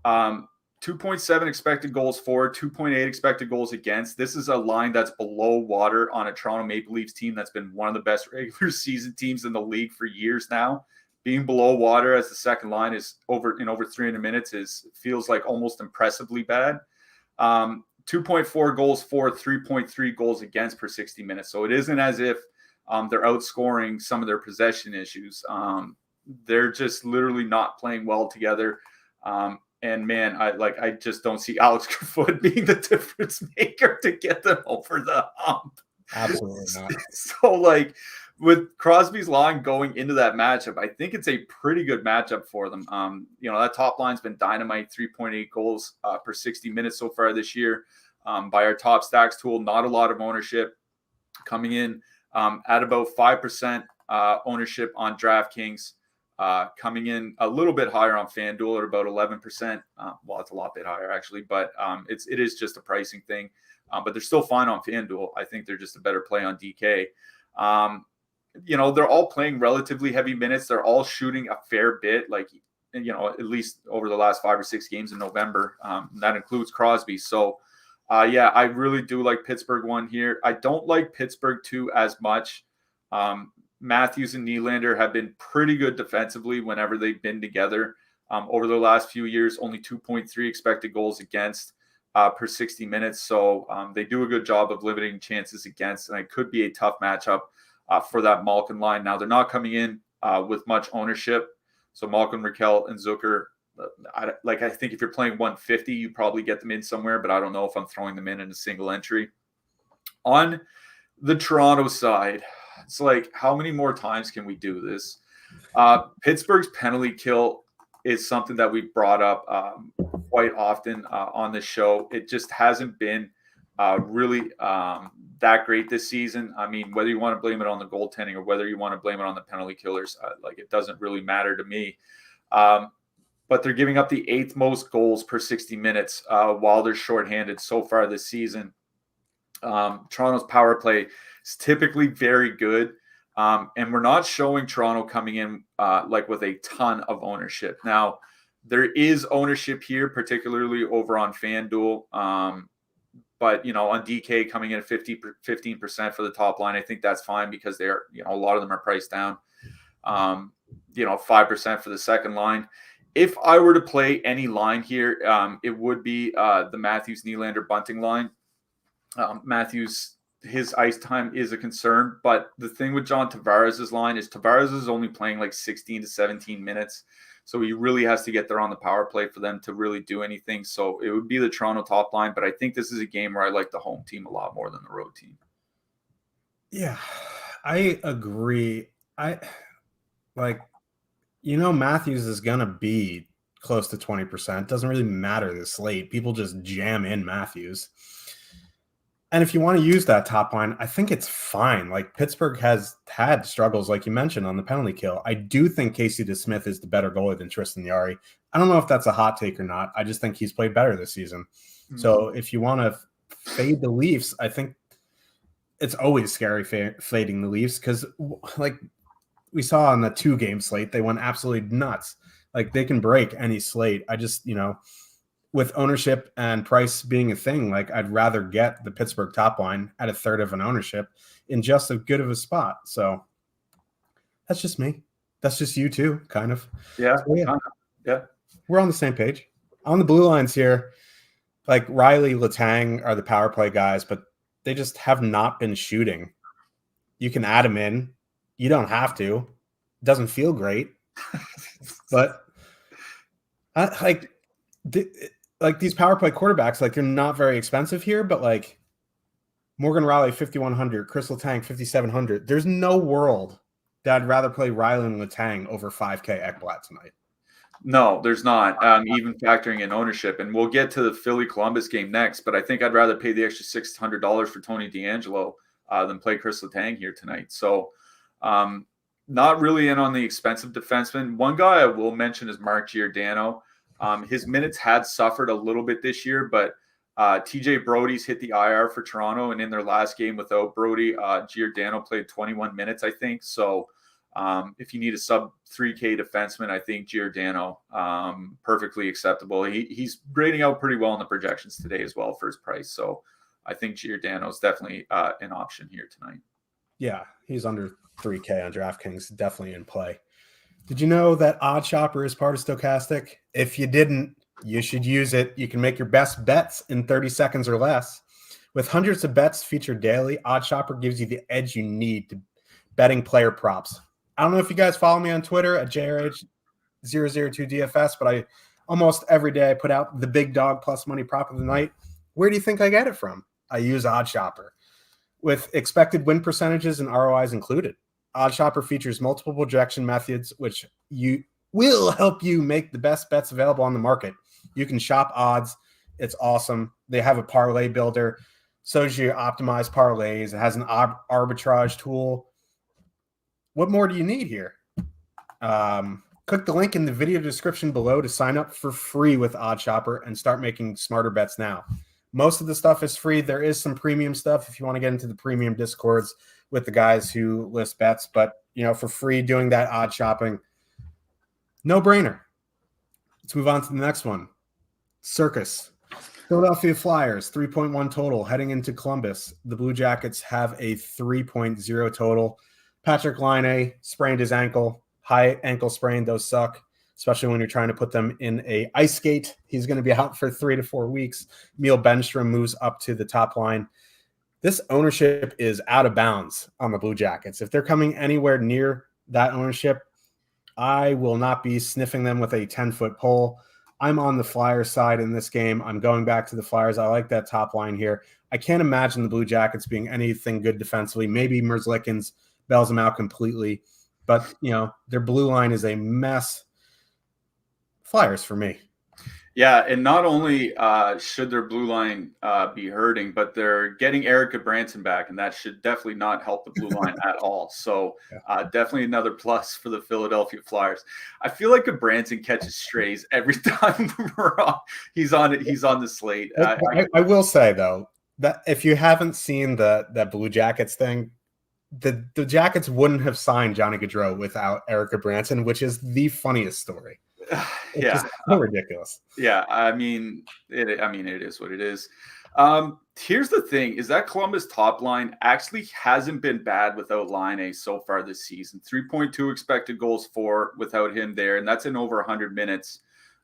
2.7 expected goals for, 2.8 expected goals against. This is a line that's below water on a Toronto Maple Leafs team that's been one of the best regular season teams in the league for years now. Being below water as the second line is over 300 minutes feels like almost impressively bad. 2.4 goals for, 3.3 goals against per 60 minutes. So it isn't as if they're outscoring some of their possession issues. They're just literally not playing well together. And man, I just don't see Alex Kerfoot being the difference maker to get them over the hump. Absolutely not. So with Crosby's line going into that matchup, I think it's a pretty good matchup for them. That top line's been dynamite, 3.8 goals per 60 minutes so far this year by our top stacks tool. Not a lot of ownership coming in. At about 5% ownership on DraftKings, coming in a little bit higher on FanDuel at about 11%. Well, it's a lot bit higher actually, but it is just a pricing thing. But they're still fine on FanDuel. I think they're just a better play on DK. They're all playing relatively heavy minutes. They're all shooting a fair bit, at least over the last 5 or 6 games in November. That includes Crosby. So, I really do like Pittsburgh 1 here. I don't like Pittsburgh 2 as much. Matthews and Nylander have been pretty good defensively whenever they've been together. Over the last few years, only 2.3 expected goals against per 60 minutes. So they do a good job of limiting chances against, and it could be a tough matchup for that Malkin line. Now, they're not coming in with much ownership. So Malkin, Raquel, and Zucker, I think if you're playing 150, you probably get them in somewhere, but I don't know if I'm throwing them in a single entry. On the Toronto side, it's how many more times can we do this? Pittsburgh's penalty kill is something that we've brought up quite often on the show. It just hasn't been really that great this season. I mean, whether you want to blame it on the goaltending or whether you want to blame it on the penalty killers, it doesn't really matter to me. But they're giving up the 8th most goals per 60 minutes while they're shorthanded so far this season. Toronto's power play is typically very good. And we're not showing Toronto coming in with a ton of ownership. Now, there is ownership here, particularly over on FanDuel. But, on DK coming in at 15% for the top line, I think that's fine because they're, a lot of them are priced down. 5% for the second line. If I were to play any line here, it would be the Matthews, Nylander, Bunting line. Matthews, his ice time is a concern, but the thing with John Tavares' line is Tavares is only playing 16 to 17 minutes. So he really has to get there on the power play for them to really do anything. So it would be the Toronto top line, but I think this is a game where I like the home team a lot more than the road team. Yeah, I agree. Matthews is going to be close to 20%. Doesn't really matter this late. People just jam in Matthews. And if you want to use that top line, I think it's fine. Pittsburgh has had struggles, like you mentioned, on the penalty kill. I do think Casey DeSmith is the better goalie than Tristan Jarry. I don't know if that's a hot take or not. I just think he's played better this season. Mm-hmm. So if you want to fade the Leafs, I think it's always scary fading the Leafs because, we saw on the 2-game slate, they went absolutely nuts. They can break any slate. I just, with ownership and price being a thing, I'd rather get the Pittsburgh top line at 1/3 of an ownership in just as good of a spot. So that's just me. That's just you too, kind of. Yeah, So, yeah. kind of. Yeah. We're on the same page. On the blue lines here, like Riley, Letang are the power play guys, but they just have not been shooting. You can add them in. You don't have to. It doesn't feel great. But like these power play quarterbacks, like they're not very expensive here, but like Morgan Riley, 5,100, Chris Letang, 5,700. There's no world that I'd rather play Riley and Letang over 5K Ekblad tonight. No, there's not. Even factoring in ownership, and we'll get to the Philly Columbus game next. But I think I'd rather pay the extra $600 for Tony DeAngelo than play Chris Letang here tonight. So, not really in on the expensive defenseman. One guy I will mention is Mark Giordano. His minutes had suffered a little bit this year, but TJ Brody's hit the IR for Toronto, and in their last game without Brody, Giordano played 21 minutes, I think. So. If you need a sub 3K defenseman, I think Giordano, perfectly acceptable. He's grading out pretty well in the projections today as well for his price. So I think Giordano is definitely an option here tonight. Yeah, he's under 3K on DraftKings, definitely in play. Did you know that Odd Shopper is part of Stokastic? If you didn't, you should use it. You can make your best bets in 30 seconds or less. With hundreds of bets featured daily, Odd Shopper gives you the edge you need to betting player props. I don't know if you guys follow me on Twitter at JRH002DFS, but I almost every day I put out the big dog plus money prop of the night. Where do you think I get it from? I use Odd Shopper with expected win percentages and ROIs included. Odd Shopper features multiple projection methods, which will help you make the best bets available on the market. You can shop odds. It's awesome. They have a parlay builder, shows you optimized parlays. It has an arbitrage tool. What more do you need here? Click the link in the video description below to sign up for free with Odd Shopper and start making smarter bets now. Most of the stuff is free. There is some premium stuff if you want to get into the premium discords with the guys who list bets, but for free doing that odd shopping, no brainer. Let's move on to the next one. Circus. Philadelphia Flyers, 3.1 total heading into Columbus. The Blue Jackets have a 3.0 total. Patrick Laine sprained his ankle. High ankle sprain, those suck, especially when you're trying to put them in a ice skate. He's going to be out for 3 to 4 weeks. Emil Benstrom moves up to the top line. This ownership is out of bounds on the Blue Jackets. If they're coming anywhere near that ownership, I will not be sniffing them with a 10-foot pole. I'm on the Flyers side in this game. I'm going back to the Flyers. I like that top line here. I can't imagine the Blue Jackets being anything good defensively. Maybe Merzlikins bails them out completely. But, their blue line is a mess. Flyers for me. Yeah, and not only should their blue line be hurting, but they're getting Erica Branson back, and that should definitely not help the blue line at all. So definitely another plus for the Philadelphia Flyers. I feel like a Branson catches strays every time he's on the slate. I will say, though, that if you haven't seen that Blue Jackets thing, the Jackets wouldn't have signed Johnny Gaudreau without Erica Branson, which is the funniest story. It's just so ridiculous. Yeah, I mean, it is what it is. Here's the thing: is that Columbus top line actually hasn't been bad without Laine so far this season. 3.2 expected goals for without him there, and that's in over 100 minutes.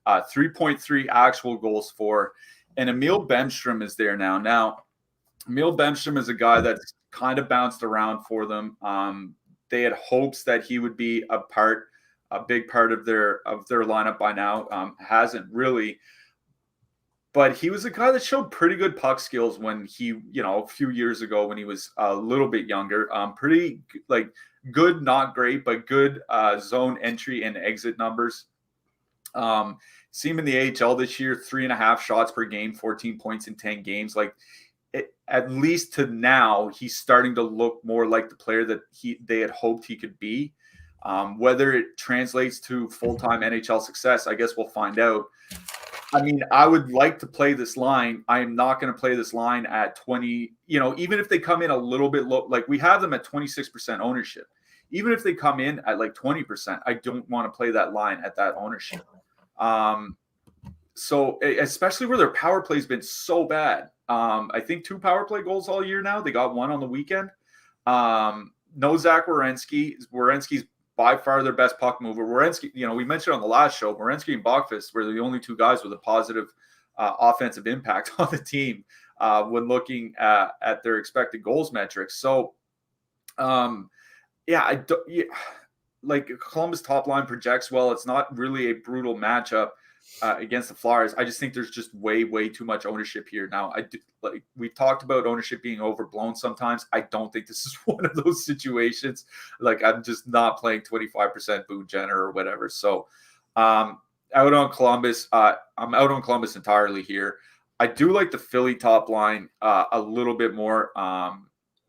3.3 actual goals for, and Emil Benstrom is there now. Now, Emil Benstrom is a guy that's kind of bounced around for them. They had hopes that he would be a big part of their lineup by now. Hasn't really, but he was a guy that showed pretty good puck skills when he, a few years ago when he was a little bit younger. Pretty good, not great, but good zone entry and exit numbers. See him in the AHL this year, 3.5 shots per game, 14 points in 10 games. At least to now, he's starting to look more like the player that they had hoped he could be. Whether it translates to full-time NHL success, I guess we'll find out. I mean, I would like to play this line. I am not going to play this line at 20, even if they come in a little bit low, like we have them at 26% ownership. Even if they come in at 20%, I don't want to play that line at that ownership. So especially where their power play has been so bad. I think 2 power play goals all year now. They got 1 on the weekend. No Zach Werenski. Werenski's by far their best puck mover. Werenski, we mentioned on the last show, Werenski and Bachfist were the only two guys with a positive offensive impact on the team when looking at their expected goals metrics. So, like Columbus top line projects well. It's not really a brutal matchup against the Flyers. I just think there's just way too much ownership here. Now, we've talked about ownership being overblown sometimes. I don't think this is one of those situations. Like, I'm just not playing 25% Boone Jenner or whatever. So out on Columbus. I'm out on Columbus entirely here. I do like the Philly top line a little bit more.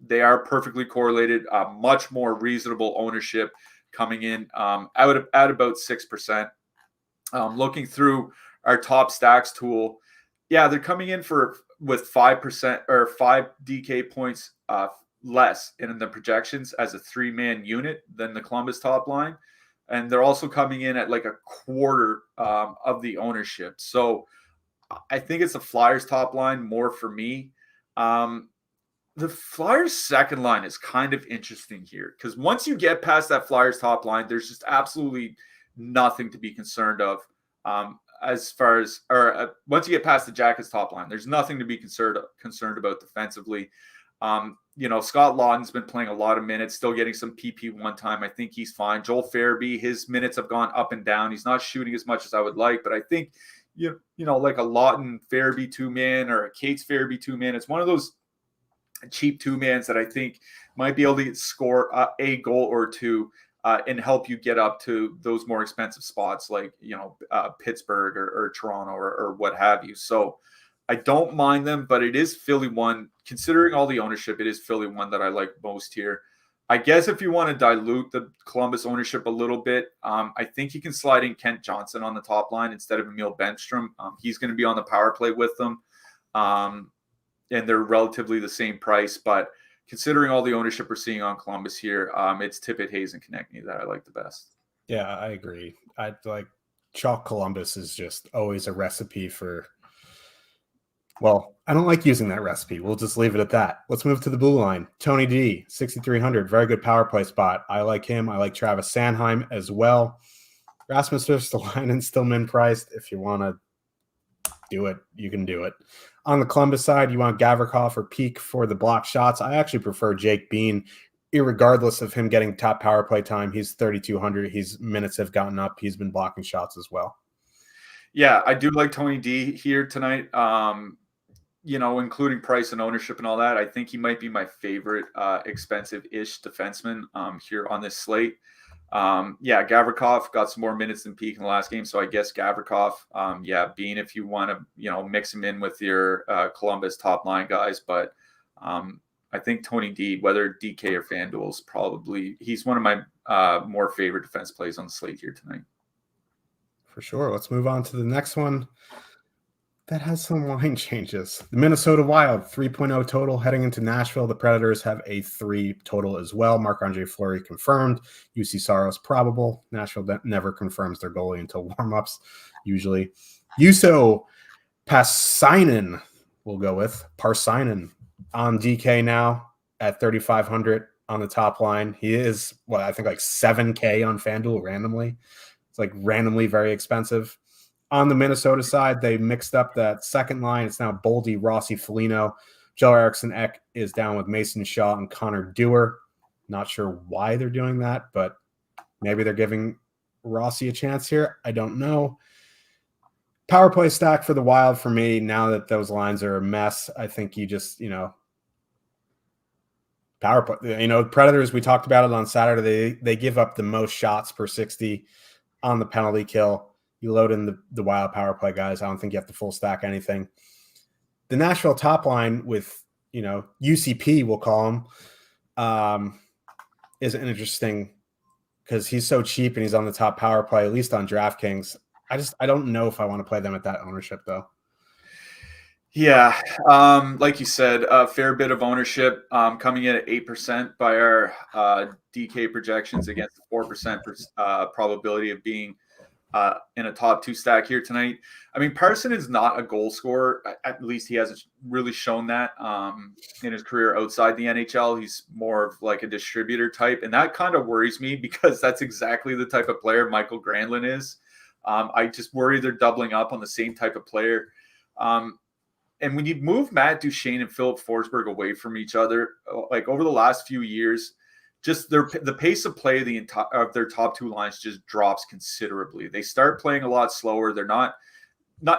They are perfectly correlated, much more reasonable ownership coming in out at about 6%. Looking through our top stacks tool, they're coming in with 5% or 5 DK points less in the projections as a 3-man unit than the Columbus top line. And they're also coming in at like a quarter of the ownership. So I think it's the Flyers top line more for me. The Flyers second line is kind of interesting here because once you get past that Flyers top line, there's just absolutely nothing to be concerned of once you get past the Jackets top line, there's nothing to be concerned about defensively. Scott Lawton's been playing a lot of minutes, still getting some PP1 time. I think he's fine. Joel Farabee, his minutes have gone up and down. He's not shooting as much as I would like, but I think, like a Lawton Farabee 2-man or a Cates Farabee 2-man, it's one of those cheap 2-mans that I think might be able to score a goal or two and help you get up to those more expensive spots like, Pittsburgh or Toronto or what have you. So I don't mind them, but it is Philly one. Considering all the ownership, it is Philly one that I like most here. I guess if you want to dilute the Columbus ownership a little bit, I think you can slide in Kent Johnson on the top line instead of Emil Bemstrom. He's going to be on the power play with them. And they're relatively the same price, but considering all the ownership we're seeing on Columbus here, it's Tippett, Hayes, and Konechny that I like the best. Yeah, I agree. I like chalk Columbus is just always a recipe for. Well, I don't like using that recipe. We'll just leave it at that. Let's move to the blue line. Tony D, 6,300, very good power play spot. I like him. I like Travis Sanheim as well. Rasmus Ristolainen still min priced. If you want to do it, you can do it. On the Columbus side, you want Gavrikov or Peak for the block shots. I actually prefer Jake Bean, irregardless of him getting top power play time. He's 3,200. His minutes have gotten up. He's been blocking shots as well. Yeah, I do like Tony D here tonight. Including price and ownership and all that. I think he might be my favorite expensive-ish defenseman here on this slate. Gavrikov got some more minutes than Peak in the last game, so I guess Gavrikov. Bean if you want to, mix him in with your Columbus top line guys, but I think Tony D, whether DK or FanDuel, he's one of my more favorite defense plays on the slate here tonight. For sure. Let's move on to the next one. That has some line changes. The Minnesota Wild, 3.0 total heading into Nashville. The Predators have a 3 total as well. Marc-Andre Fleury confirmed. UC Saros probable. Nashville never confirms their goalie until warmups, usually. Juuso Pasainen, we'll go with. Parsinen on DK now at 3,500 on the top line. He is, I think like 7K on FanDuel randomly. It's like randomly very expensive. On the Minnesota side, they mixed up that second line. It's now Boldy, Rossi, Foligno. Joe Eriksson Ek is down with Mason Shaw and Connor Dewar. Not sure why they're doing that, but maybe they're giving Rossi a chance here. I don't know. Power play stack for the Wild for me, now that those lines are a mess. I think you just, power play. Predators, we talked about it on Saturday. They give up the most shots per 60 on the penalty kill. You load in the Wild power play guys. I don't think you have to full stack anything. The Nashville top line with, UCP, we'll call him, is interesting because he's so cheap and he's on the top power play, at least on DraftKings. I don't know if I want to play them at that ownership, though. Yeah, like you said, a fair bit of ownership coming in at 8% by our DK projections against the 4% probability of being in a top 2 stack here tonight. I mean, Parson is not a goal scorer. At least he hasn't really shown that in his career outside the NHL. He's more of like a distributor type. And that kind of worries me because that's exactly the type of player Michael Granlund is. I just worry they're doubling up on the same type of player. And when you move Matt Duchene and Philip Forsberg away from each other, like over the last few years, just the pace of play of their top 2 lines just drops considerably. They start playing a lot slower. They're not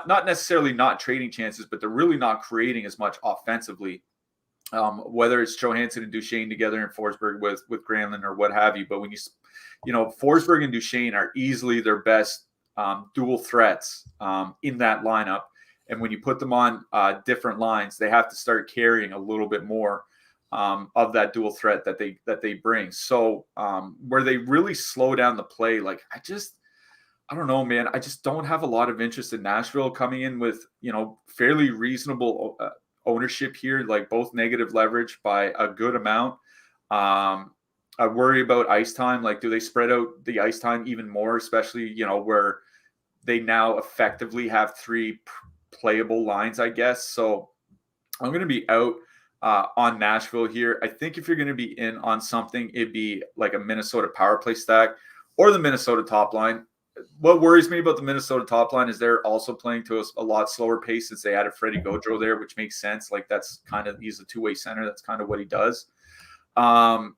necessarily not trading chances, but they're really not creating as much offensively. Whether it's Johansson and Duchene together and Forsberg with Granlund or what have you. But when Forsberg and Duchene are easily their best dual threats in that lineup. And when you put them on different lines, they have to start carrying a little bit more of that dual threat that they bring. So where they really slow down the play, like I don't know, man. I just don't have a lot of interest in Nashville coming in with, fairly reasonable ownership here, like both negative leverage by a good amount. I worry about ice time. Like, do they spread out the ice time even more, especially, where they now effectively have 3 playable lines, I guess. So I'm going to be out on Nashville here. I think if you're going to be in on something, it'd be like a Minnesota power play stack or the Minnesota top line. What worries me about the Minnesota top line is they're also playing to a lot slower pace since they added Freddie Gaudreau there, which makes sense. Like he's a 2-way center. That's kind of what he does. But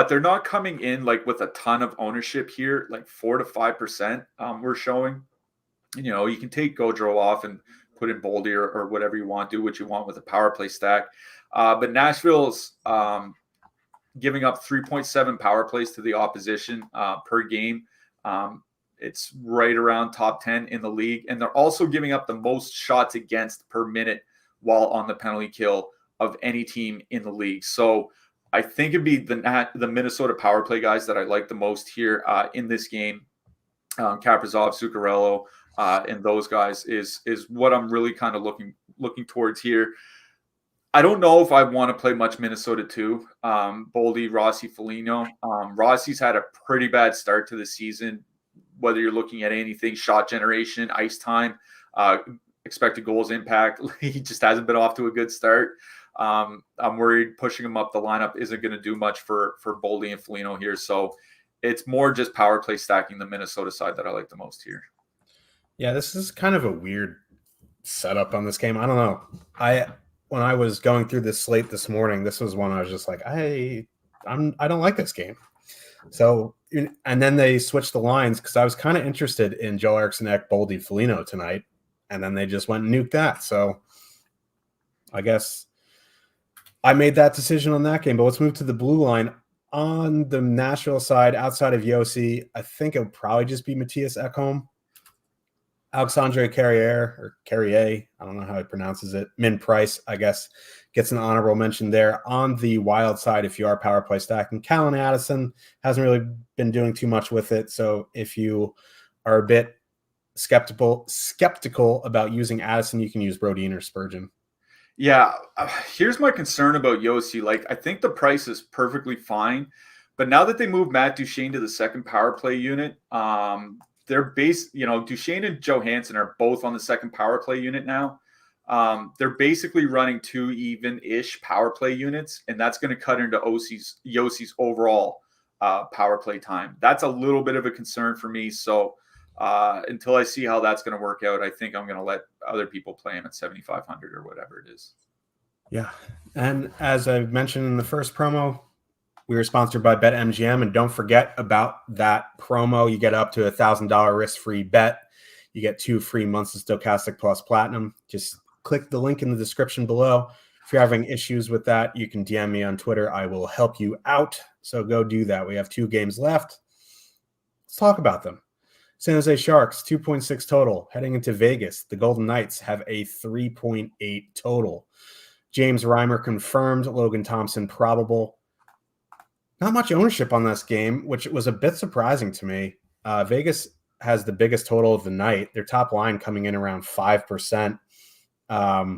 they're not coming in like with a ton of ownership here, like 4 to 5%. We're showing, you can take Gaudreau off and put in Boldy or whatever you want, do what you want with a power play stack. But Nashville's giving up 3.7 power plays to the opposition per game. It's right around top 10 in the league. And they're also giving up the most shots against per minute while on the penalty kill of any team in the league. So I think it'd be the Minnesota power play guys that I like the most here in this game. Kaprizov, Zuccarello, and those guys is what I'm really kind of looking towards here. I don't know if I want to play much Minnesota too. Boldy, Rossi, Foligno. Rossi's had a pretty bad start to the season, whether you're looking at anything, shot generation, ice time, expected goals impact. He just hasn't been off to a good start. I'm worried pushing him up the lineup isn't going to do much for Boldy and Foligno here. So it's more just power play stacking the Minnesota side that I like the most here. Yeah, this is kind of a weird setup on this game. I don't know. When I was going through this slate this morning, this was one I was just like, I don't like this game. So, and then they switched the lines because I was kind of interested in Joe Eriksson Ek, Boldy, Foligno tonight, and then they just went and nuked that. So I guess I made that decision on that game. But let's move to the blue line. On the Nashville side, outside of Yossi, I think it would probably just be Matthias Ekholm. Alexandre Carrier, I don't know how he pronounces it. Min Price, I guess, gets an honorable mention there. On the wild side, if you are power play stacking, Callan Addison hasn't really been doing too much with it. So if you are a bit skeptical about using Addison, you can use Brodin or Spurgeon. Yeah, here's my concern about Yossi. Like, I think the price is perfectly fine, but now that they moved Matt Duchene to the second power play unit, Duchene and Johansson are both on the second power play unit now. They're basically running 2 even-ish power play units, and that's going to cut into Yossi's overall power play time. That's a little bit of a concern for me. So until I see how that's going to work out, I think I'm going to let other people play him at 7,500 or whatever it is. Yeah. And as I mentioned in the first promo, we are sponsored by BetMGM, and don't forget about that promo. You get up to $1,000 risk-free bet. You get 2 free months of Stokastic Plus Platinum. Just click the link in the description below. If you're having issues with that, you can DM me on Twitter. I will help you out. So go do that. We have 2 games left. Let's talk about them. San Jose Sharks, 2.6 total. Heading into Vegas, the Golden Knights have a 3.8 total. James Reimer confirmed. Logan Thompson probable. Not much ownership on this game, which was a bit surprising to me. Vegas has the biggest total of the night. Their top line coming in around 5%. I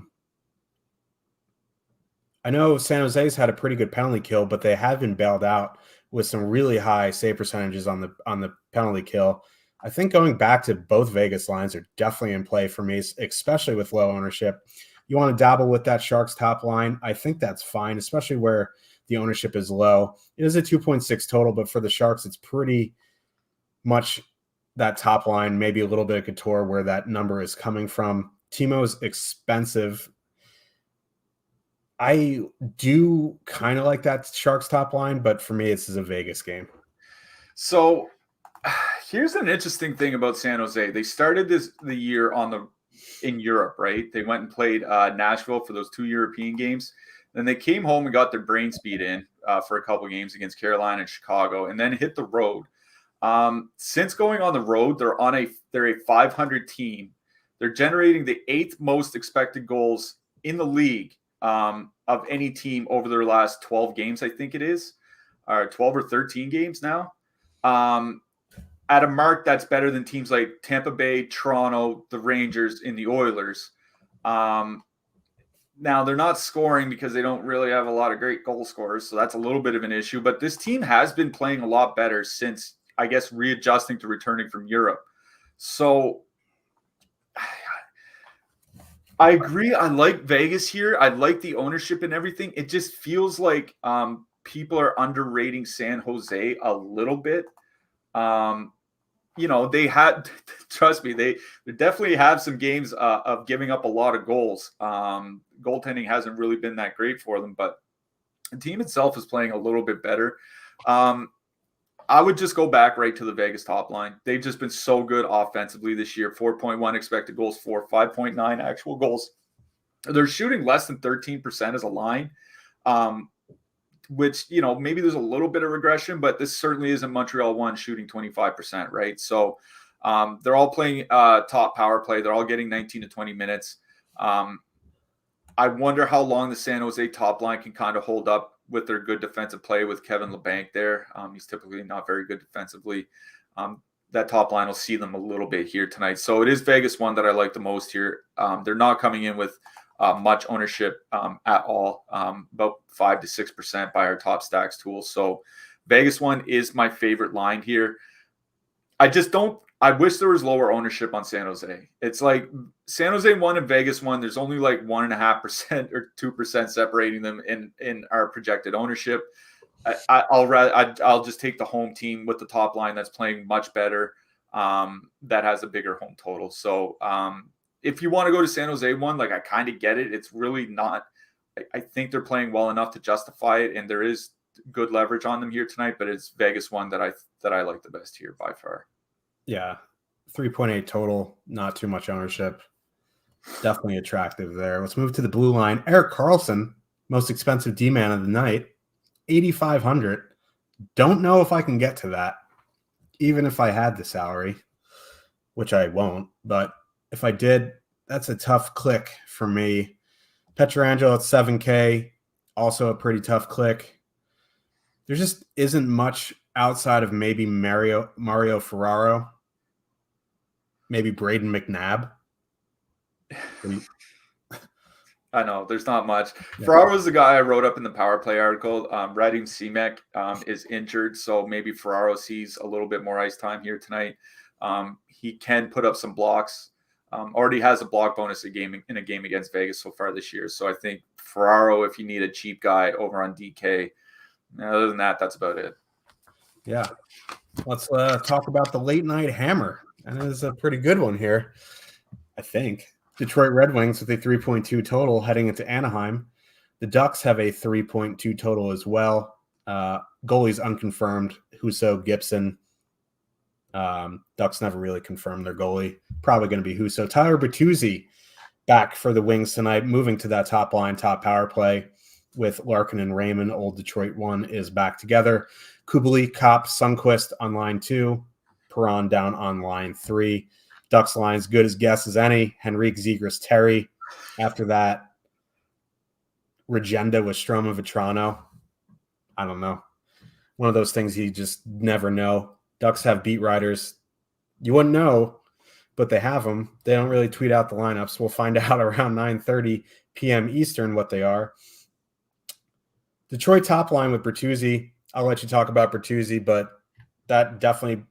know San Jose's had a pretty good penalty kill, but they have been bailed out with some really high save percentages on the penalty kill. I think going back to both Vegas lines are definitely in play for me, especially with low ownership. You want to dabble with that Sharks top line. I think that's fine, especially where the ownership is low. It is a 2.6 total, but for the Sharks, it's pretty much that top line, maybe a little bit of Couture where that number is coming from. Timo's expensive. I do kind of like that Sharks top line, but for me, this is a Vegas game. So here's an interesting thing about San Jose. They started the year in Europe, right? They went and played Nashville for those 2 European games. Then they came home and got their brain speed in for a couple of games against Carolina and Chicago, and then hit the road. Since going on the road, they're a 500 team. They're generating the 8th most expected goals in the league of any team over their last 12 games, I think it is, or 12 or 13 games now. At a mark that's better than teams like Tampa Bay, Toronto, the Rangers, and the Oilers. Now, they're not scoring because they don't really have a lot of great goal scorers, so that's a little bit of an issue. But this team has been playing a lot better since, I guess, readjusting to returning from Europe. So I agree. I like Vegas here. I like the ownership and everything. It just feels like people are underrating San Jose a little bit. They had, trust me, they definitely have some games of giving up a lot of goals. Goaltending hasn't really been that great for them, but the team itself is playing a little bit better. I would just go back right to the Vegas top line. They've just been so good offensively this year. 4.1 expected goals for, 5.9 actual goals. They're shooting less than 13% as a line, which, maybe there's a little bit of regression, but this certainly isn't Montreal 1 shooting 25%, right? So they're all playing top power play. They're all getting 19 to 20 minutes. I wonder how long the San Jose top line can kind of hold up with their good defensive play with Kevin LeBanc there. He's typically not very good defensively. That top line will see them a little bit here tonight. So it is Vegas one that I like the most here. They're not coming in with much ownership at all, about 5 to 6% by our top stacks tool. So Vegas one is my favorite line here. I wish there was lower ownership on San Jose. It's like San Jose 1 and Vegas 1. There's only like 1.5% or 2% separating them in our projected ownership. I'll just take the home team with the top line that's playing much better, that has a bigger home total. So if you want to go to San Jose 1, like I kind of get it. It's really not. I think they're playing well enough to justify it, and there is good leverage on them here tonight. But it's Vegas 1 that I like the best here by far. Yeah, 3.8 total, not too much ownership. Definitely attractive there. Let's move to the blue line. Erik Karlsson, most expensive D-man of the night, 8,500. Don't know if I can get to that, even if I had the salary, which I won't. But if I did, that's a tough click for me. Pietrangelo at 7K, also a pretty tough click. There just isn't much outside of maybe Mario Ferraro. Maybe Braden McNabb. I know there's not much. Yeah. Ferraro was the guy I wrote up in the power play article. Radim Simek is injured, so maybe Ferraro sees a little bit more ice time here tonight. He can put up some blocks. Already has a block bonus in a game against Vegas so far this year. So I think Ferraro, if you need a cheap guy over on DK, other than that, that's about it. Yeah. Let's talk about the late night hammer. And it is a pretty good one here, I think. Detroit Red Wings with a 3.2 total heading into Anaheim. The Ducks have a 3.2 total as well. Goalies unconfirmed. Husso, Gibson. Ducks never really confirmed their goalie. Probably going to be Husso. Tyler Bertuzzi back for the Wings tonight, moving to that top line, top power play with Larkin and Raymond. Old Detroit one is back together. Kubalik, Kopp, Sundqvist on line 2. Perron down on line 3. Ducks lines good as guess as any. Henrique, Zegras, Terry. After that, Regenda with Stroma Vetrano. I don't know. One of those things you just never know. Ducks have beat writers. You wouldn't know, but they have them. They don't really tweet out the lineups. We'll find out around 9:30 p.m. Eastern what they are. Detroit top line with Bertuzzi, I'll let you talk about Bertuzzi, but that definitely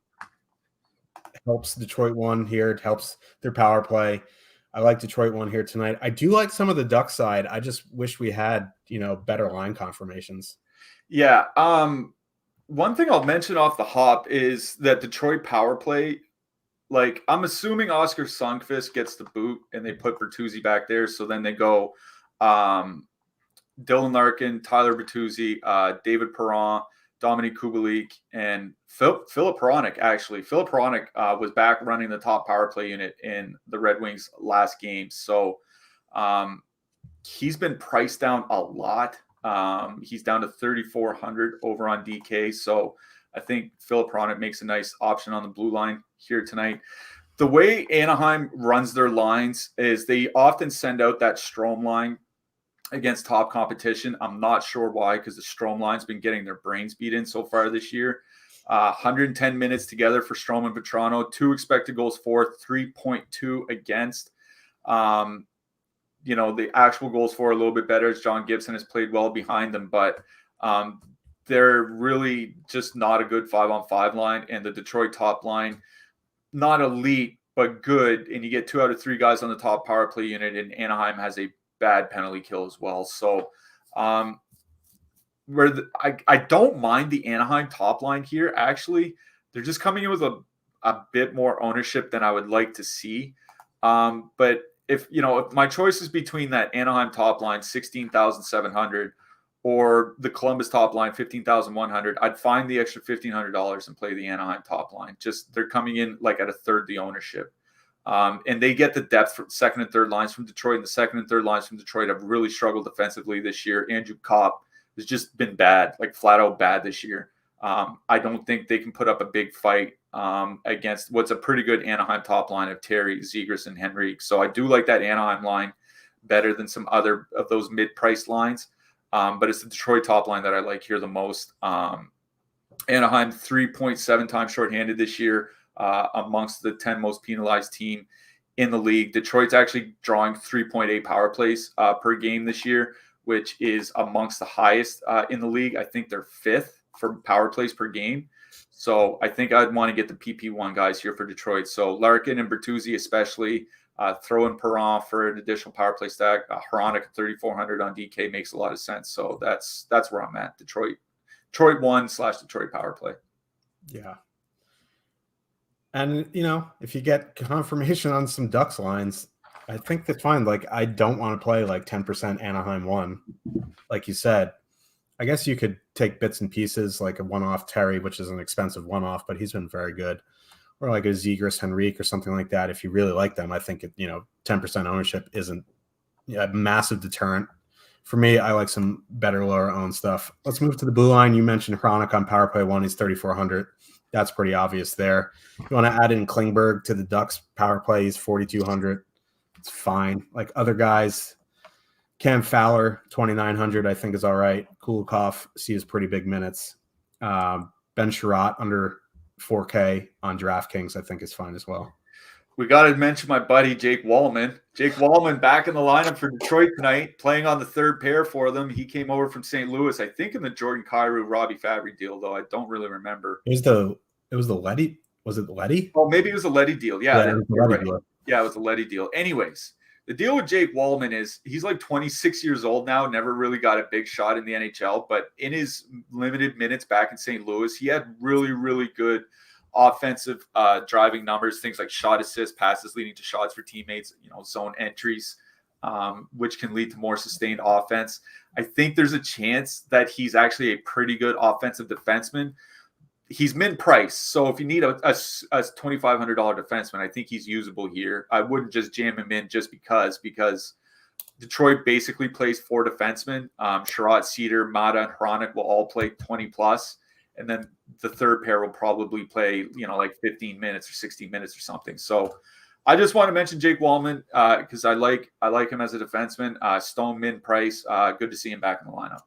helps Detroit one here. It helps their power play. I like Detroit one here tonight. I do like some of the Duck side. I just wish we had, better line confirmations. Yeah. One thing I'll mention off the hop is that Detroit power play, like I'm assuming Oscar Sundqvist gets the boot and they put Bertuzzi back there. So then they go Dylan Larkin, Tyler Bertuzzi, David Perron, Dominic Kubalik, and Philip Hronek, actually. Philip Hronek was back running the top power play unit in the Red Wings last game. So he's been priced down a lot. He's down to 3,400 over on DK. So I think Philip Hronek makes a nice option on the blue line here tonight. The way Anaheim runs their lines is they often send out that Strome line against top competition. I'm not sure why, because the Strome line's been getting their brains beat in so far this year. 110 minutes together for Strome and Petrano, 2 expected goals for, 3.2 against. The actual goals for a little bit better as John Gibson has played well behind them, but they're really just not a good 5-on-5 line. And the Detroit top line, not elite, but good. And you get 2 out of 3 guys on the top power play unit, and Anaheim has a bad penalty kill as well. So I don't mind the Anaheim top line here. Actually, they're just coming in with a bit more ownership than I would like to see. But if my choice is between that Anaheim top line, 16,700, or the Columbus top line, 15,100, I'd find the extra $1,500 and play the Anaheim top line. Just they're coming in like at a third the ownership. And they get the depth from second and third lines from Detroit. And the second and third lines from Detroit have really struggled defensively this year. Andrew Kopp has just been bad, like flat out bad this year. I don't think they can put up a big fight against what's a pretty good Anaheim top line of Terry, Zegras, and Henrique. So I do like that Anaheim line better than some other of those mid-priced lines. But it's the Detroit top line that I like here the most. Anaheim 3.7 times shorthanded this year. Amongst the 10 most penalized team in the league. Detroit's actually drawing 3.8 power plays per game this year, which is amongst the highest in the league. I think they're 5th for power plays per game. So I think I'd want to get the PP1 guys here for Detroit. So Larkin and Bertuzzi especially, throw in Perron for an additional power play stack. Hronek at 3,400 on DK makes a lot of sense. So that's where I'm at. Detroit 1/Detroit power play. Yeah. And, if you get confirmation on some Ducks lines, I think that's fine. Like, I don't want to play like 10% Anaheim 1. Like you said, I guess you could take bits and pieces like a one-off Terry, which is an expensive one-off, but he's been very good. Or like a Zegras, Henrique or something like that. If you really like them, I think, 10% ownership isn't a massive deterrent. For me, I like some better lower owned stuff. Let's move to the blue line. You mentioned Hronek on power play 1. He's 3,400. That's pretty obvious there. You want to add in Klingberg to the Ducks power play. He's 4,200. It's fine. Like other guys, Cam Fowler, 2,900, I think is all right. Kulikov sees pretty big minutes. Ben Sherratt under 4K on DraftKings, I think is fine as well. We got to mention my buddy, Jake Wallman. Jake Wallman back in the lineup for Detroit tonight, playing on the third pair for them. He came over from St. Louis, I think in the Jordan Kyrou, Robbie Fabry deal, though. I don't really remember. It was the Letty. Was it the Letty? Oh, maybe it was a Letty deal. Yeah, it was the Letty deal. Yeah, it was a Letty deal. Anyways, the deal with Jake Wallman is he's like 26 years old now, never really got a big shot in the NHL, but in his limited minutes back in St. Louis, he had really, really good offensive driving numbers, things like shot assists, passes leading to shots for teammates, zone entries, which can lead to more sustained offense. I think there's a chance that he's actually a pretty good offensive defenseman. He's mid-price, so if you need a $2,500 defenseman, I think he's usable here. I wouldn't just jam him in just because Detroit basically plays 4 defensemen. Sherratt, Cedar, Mata, and Hronek will all play 20+. And then the third pair will probably play, like 15 minutes or 16 minutes or something. So I just want to mention Jake Wallman because I like him as a defenseman. Stone min price. Good to see him back in the lineup.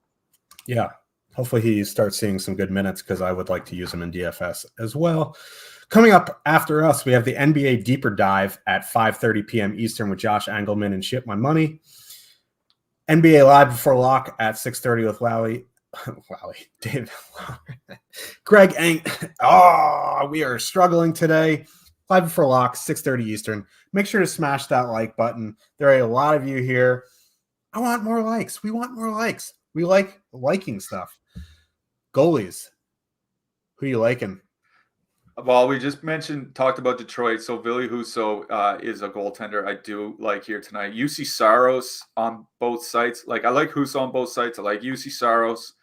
Yeah. Hopefully he starts seeing some good minutes because I would like to use him in DFS as well. Coming up after us, we have the NBA Deeper Dive at 5:30 p.m. Eastern with Josh Engelman and Ship My Money. NBA Live Before Lock at 6:30 with Lally. David, Greg Eng. Oh, we are struggling today. Live before lock, 6:30 Eastern. Make sure to smash that like button. There are a lot of you here. I want more likes. We want more likes. We like liking stuff. Goalies. Who you liking? Well, we just talked about Detroit. So Ville Husso is a goaltender I do like here tonight. UC Saros on both sites. Like, I like Husso on both sites. I like UC Saros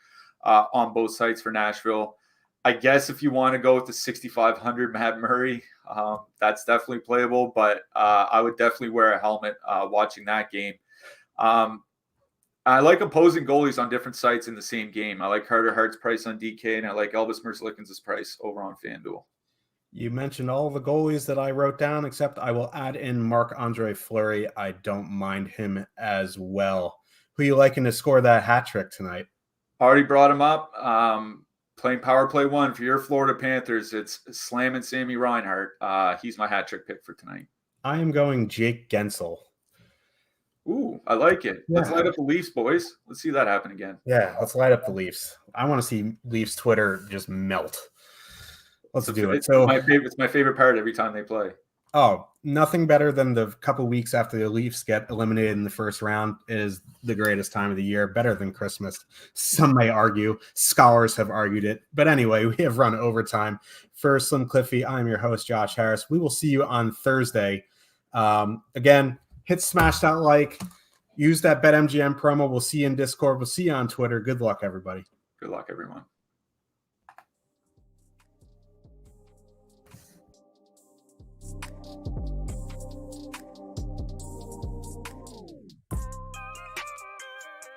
on both sites for Nashville. I guess if you want to go with the 6,500 Matt Murray, that's definitely playable. But I would definitely wear a helmet watching that game. I like opposing goalies on different sites in the same game. I like Carter Hart's price on DK, and I like Elvis Merzlikins' price over on FanDuel. You mentioned all the goalies that I wrote down, except I will add in Marc-Andre Fleury. I don't mind him as well. Who you liking to score that hat trick tonight? Already brought him up. Playing power play 1 for your Florida Panthers. It's slamming Sammy Reinhart. He's my hat trick pick for tonight. I am going Jake Gensel. Ooh, I like it. Yeah. Let's light up the Leafs, boys. Let's see that happen again. Yeah, let's light up the Leafs. I want to see Leafs Twitter just melt. Let's do it. So it's my favorite part every time they play. Oh, nothing better than the couple weeks after the Leafs get eliminated in the first round is the greatest time of the year, better than Christmas. Some may argue. Scholars have argued it. But anyway, we have run overtime. For Slim Cliffy, I'm your host, Josh Harris. We will see you on Thursday. Again, hit smash that like. Use that BetMGM promo. We'll see you in Discord. We'll see you on Twitter. Good luck, everybody. Good luck, everyone.